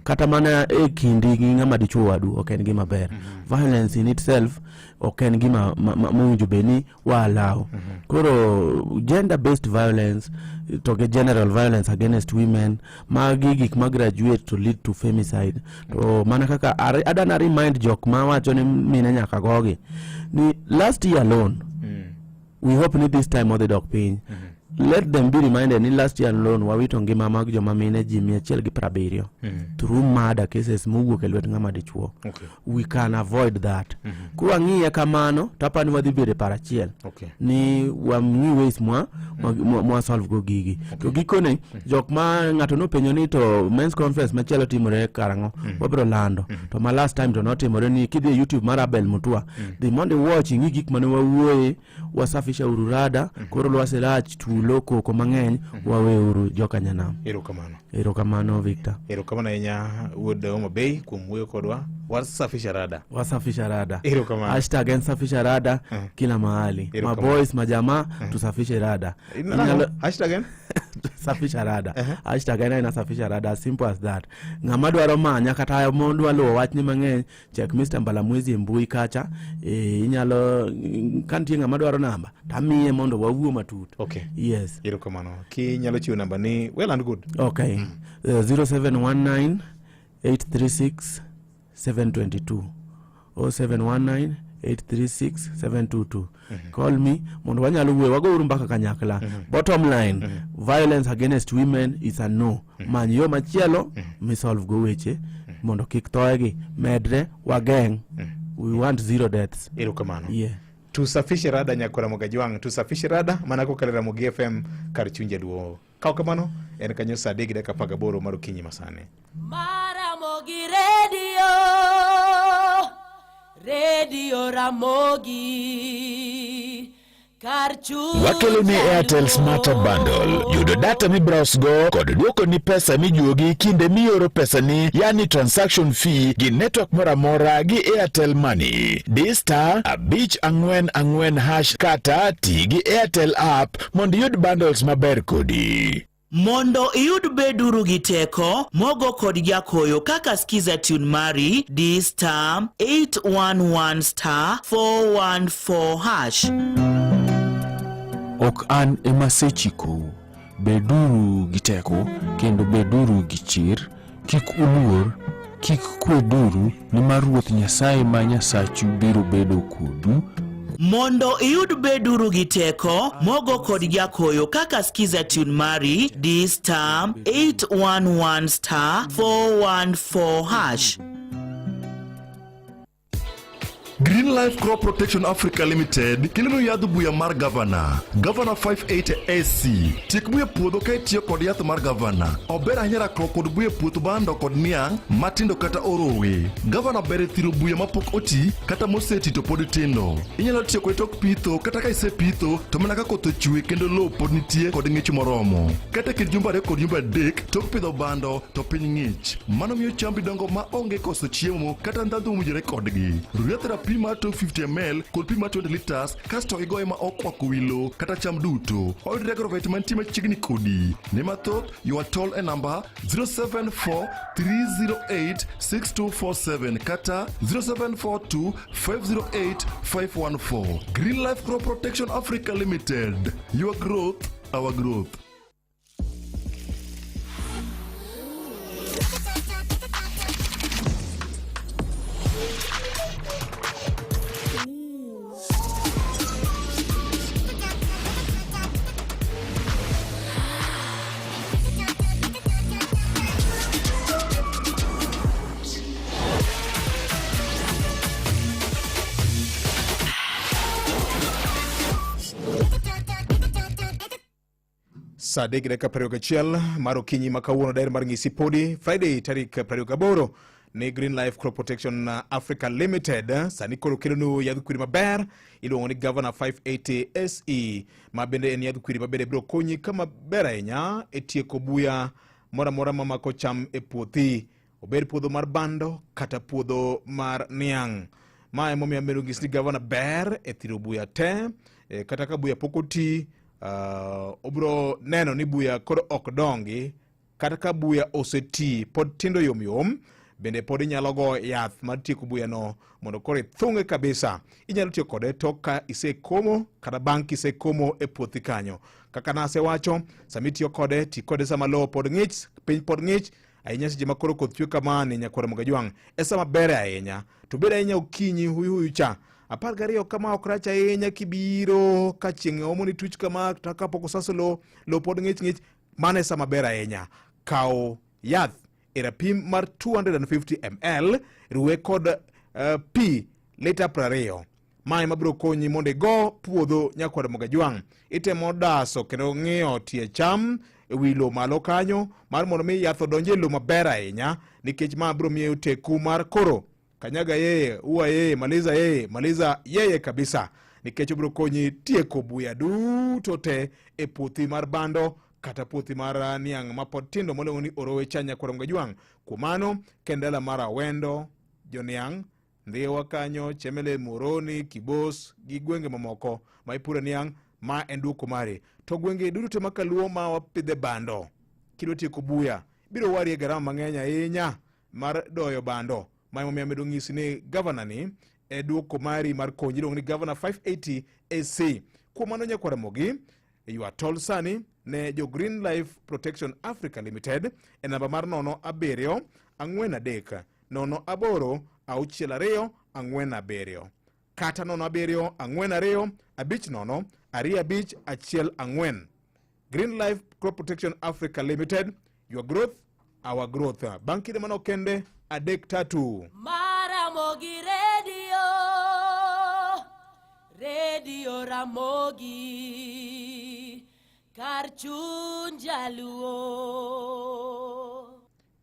Kata mana kindi gi ngama dichuo wadu ok en gima ber. Violence in itself ok en gima mawinjo beni wa allow. Koro gender based violence to get general violence against women magi gik ma graduate to lead to femicide. To mana kaka adana remind jok ma wacho ni mine nyaka gogi ni last year alone we hope ni this time the dog piny. Let them be reminded in last year alone wawito ngima mag joma mine ji 170 through murder cases muwuok e lwet ng'ama dichuo. We can avoid that. Kwa ng'iye kamano tapani wadhi bede parachiel ni wamni ways mwa solve go gigi. To gikone jok ma ng'ato no penyo ni to men's conference machielo timore karango wabro lando to ma last time to notimore ni kidhi YouTube mar Abel Mutua the Monday watching gik mane wawuoye wasafisha ururada koro lwaselach loko ko mang'eny wawe uru joka nyanam. Erokamano Victor. Erokamano enya wuod Homa Bay kuom wuoyo kodwa. Wasafisha rada. Erokamano. #ensafisha rada kila mahali. Ma boys majamaa tusafishe rada. Hashtag safisha rada. #inasafisha rada, as simple as that. Ng'ama dwaro manya kata mondo alo wachni mang'eny check Mr. Mbalamwezi mbui kacha inyalo kantie ng'ama dwaro namba tamiye mondo wawuo matut. Yes. Erokamano. Ki nyalo chiwo namba ni well and good. 0719 836 722 0719 836 722. Call me mondo wanyalo wuoyo wago uru mbaka kanyakla. Bottom line, violence against women is a no. Manyo machielo mi solve go weche mondo kik toegi medre wageng. We want zero deaths. Erokamano. Yeah. Tusafishe rada nyakora Mogajwang. Tusafishe rada manako kalera Mogi FM kar chunje duo. Kao kamano en kanyo saa 3:18 mar okinyi masane. Ramogi Radio Ramogi Wakelo ni Airtel Smarter Bundle. Yudo data mi browse go kod duoko ni pesa mi juogi kinde mi oro pesa ni yani transaction fee gi network moramora gi Airtel Money. *544# kata tigi Airtel app mondo yud bundles maber kodi. Mondo iyud beduru gi teko mogo kod jakoyo kaka skiza tune mari *811*414#. Ok an emasechiko. Beduru gi teko kendo beduru gi chir. Kik uluor, kik kweduru nimar Ruoth Nyasaye ma Nyasachu biro bedo kodu. Mondo iyud beduru gi teko mogo kod jakoyo kaka skiza tune mari *811*414#. Green Life Crop Protection Africa Limited kelino yadh buya mar Governor 580 AC. Tiek buya puodho ka itiyo kod yath mar Governor. Ober ahinya rakruok kod buya puoth bando kod niang' matindo kata orowe. Governor ber thiro buya mapok oti kata moseti to pod tindo. Inyalo tiyo kod tok pitho kata ka isepitho to mana ka koth ochwe kendo lowo pod nitie kod ng'ich moromo. Kata kind jumba 2 kod jumba 3 tok pidho bando to piny ng'ich. Mano miyo chambi dongo ma onge koso chiemo kata ndhandhu mowinjore kodgi. Ruyath Pima 250 ml kod pima 20 liters kasto igoye ma okwako wilo kata cham duto. Oyud regrovet mantie machiegni kodi. Ne mathoth you toll e number 074-308-6247 kata 0742-508-514. Green Life Crop Protection Africa Limited. Your growth, our growth. Saa 3:21 mar okinyi ma kawuono daher mar ng'isi podi Friday tarik 28 ni Green Life Crop Protection Africa Limited sani koro kelonu yadh kwiri maber iluongo ni Governor 580 SE ma bende en yadh kwiri mabende biro konyi kama ber ahinya e tieko buya mora mora mamako cham e puothi, obed puodho mar bando kata puodho mar niang'. Ma emomiyo amedo ng'isi ni Governor ber e thiro buya te, kata ka buya pok oti, obro neno ni buya koro ok dongi, kata ka buya oseti pod tindo yom bende pod inyalo go yath mar tieko buya no mondo koro ithung'e kabisa. Inyalo tiyo kode tok ka isekomo kata bang' kisekomo e puothi kanyo. Kaka nasewacho, sami tiyo kode, ti kode sama lowo pod ng'ich, piny pod ng'ich, ahinya seche ma koro koth chwe kamani nyakwara Mogajwang', e sama bere ahinya. To bed ahinya okinyi huyu cha. 12 kama ok rach ahinya kibiro ka chieng' omoni tuch kama to kapok osaso lo pod ng'ich, mane sama bere ahinya. Kaw yath e rapim mar 250 ml ruwe kod pi lita 20. Mae mabiro konyi mondo go puodho nyakwara Mogajwang'. Itemo daso kendo ng'iyo tie cham e wi lo malo kanyo mar mondo mi yath odonje lo maber ahinya, nikech ma biro miyo teku mar koro kanyaga yeye, ua yeye, maliza yeye kabisa, nikech biro konyi tieko buya duto te e puothi mar bando kata puothi mar niang' ma pod tindo molongo ni orowe cha nyakwara Mogajwang'. Kumano kendela mar Awendo, Joniang', Ndhiwa kanyo, Chemele, Moroni, Kibos gi gwenge mamoko ma ipure niang', ma en duoko mari. To gwenge duto makaluo ma wapidhe bando, kidwa tieko buya biro wari e garama mang'eny ahinya mar doyo bando. Ma emomiyo amedo ng'isi ni Governor ni e duoko mari mar konyi, iluongo ni Governor 580 AC. Kuom mano nyakwara Mogi, you are told sani ne jo Green Life Protection Africa Limited e namba mar 07 43 08 62 47 kata 07 42 50 2514. Green Life Crop Protection Africa Limited, your growth, our growth. Banki de mano kende adek tatu. Maramogi Radio Ramogi Karchun Jaluo.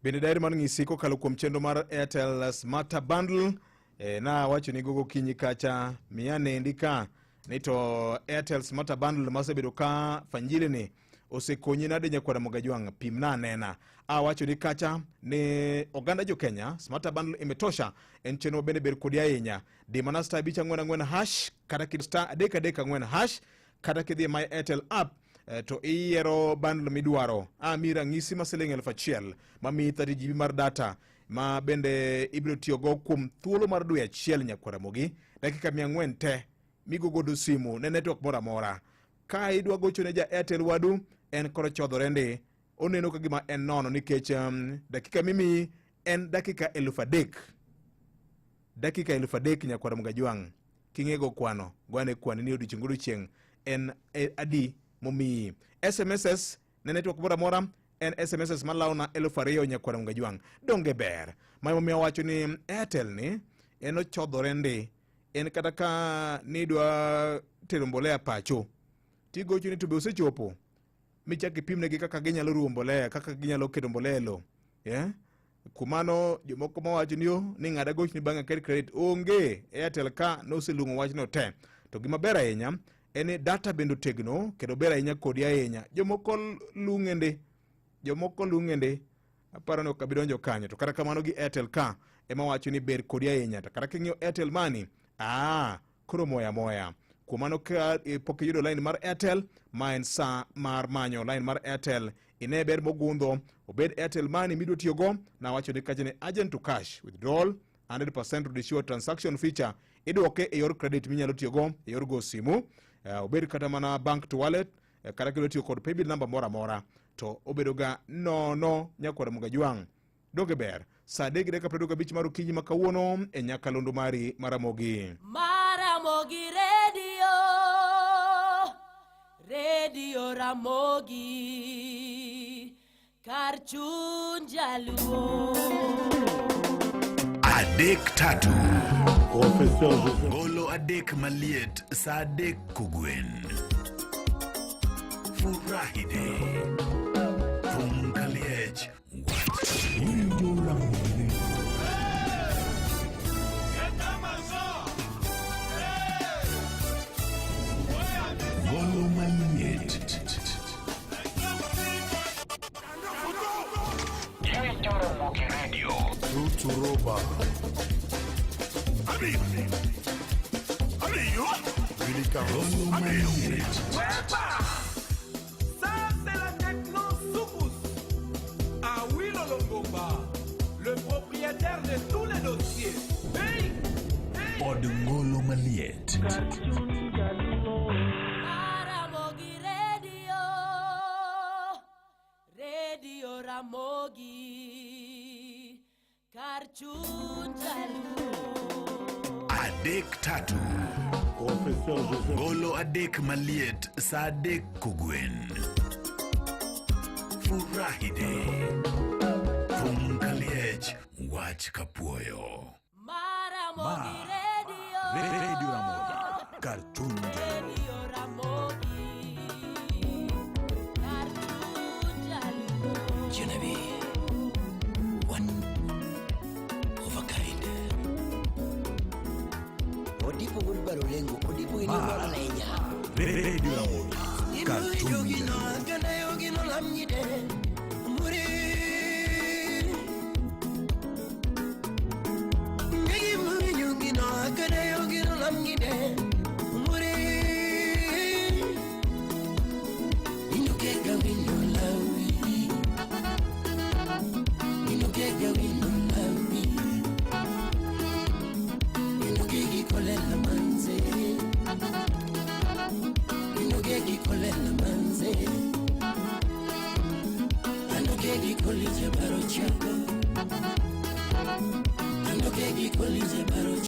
Bende dairi man ng'isi kokalo kuom chenro mar Airtel Smarta Bundle. Na wacho ni gogo kinyi kacha miyane ndika ni to Airtel Smarta Bundle masebedo ka fanjile ni osekonyi nade nyakwara Mogajwang', pim na nena. Wacho ni kacha ni oganda jo Kenya Smarta Bundle imetosha, en chenro bende ber kodi ahinya. Di mana star bicha ngwena hash kata kid star adeka ngwena hash kata kidhi my Airtel app, to iero bundle midwaro. Mira ng'isi masiling 1,000 mami 30 GB mar data ma bende ibiro tiyo go kuom thuolo mar dwe achiel nyakwara Mogi, dakika 400 te migogodo simu ne network mora mora. Ka idwa gocho ne ja Airtel wadu, en koro chodhore ndi, oneno kagima en nono nikech dakika mimi en dakika 3,000. Dakika 3,000 nyakwara Mogajwang'. Kingego kwano, gwane kwani ni odiochieng' chieng' en adi momi. SMSs ne network mora mora en SMSs malawna 2,000 nyakwara Mogajwang'. Donge ber. Ma emomiyo wacho ni Airtel ni en ochodhore ndi. En kata ka nidwa tero mbolea pacho, tigocho ni to be osechopo michaki pimnegi kaka ginyalo ruwo mbolea, kaka ginyalo keto mbolea lo. Kumano jomoko mawacho niyo ni ng'ada goch ni bang'a credit onge. Airtel ka noselungo wachno te. To gima ber ahinya en data bendo tegno kendo ber ahinya kodi ahinya. Jomoko lung'ende aparo ni ok abidonjo kanyo, to kata kamano gi Airtel ka ema wacho ni ber kodi ahinya. To kata king'iyo Airtel Money, koro moya. Kumano ka pok iyudo line mar Airtel, ma en sa mar manyo line mar Airtel. Ine ber mogundho, obed Airtel Money midwa tiyo go, na wacho ni kacha ni agent to cash, withdrawal, 100% reduced transaction feature, idwoke e yor credit minyalo tiyo go, e yor go simu, obed kata mana bank to wallet, kata kidwa tiyo kod paybill number mora, to obedo ga no nyakwara Mogajwang'. Doge ber, sa 3:25 mar okinyi ma kawuono e nyakalondo mari Maramogi. Maramogi Radio Ramogi Karchun Jaluo. Adek tatu Golo adek maliet sa adek kogwen. Furahide Thum Kaliech Winjo Ramogi Turoba. Amigo. Willy Carlos. Amigo. Ça, c'est la techno Soukous. À Willow Longomba, le propriétaire de tous les dossiers. Hey! Odungolo Maliet. Ramogi Radio, Radio Ramogi, Karchun Jaluo. Adek tatu. Golo adek maliet sa adek kugwen. Furahide. Pumkaliech wach kapuoyo. Ramogi Radio, Radio Ramogi. Cartoon Radio Ramogi, Karchun Jaluo. Genevieve, one of a kind. Odipo gulbaro lengo, odipo inimora leña. Radio Ramogi. Cartoon Ando che di colise baro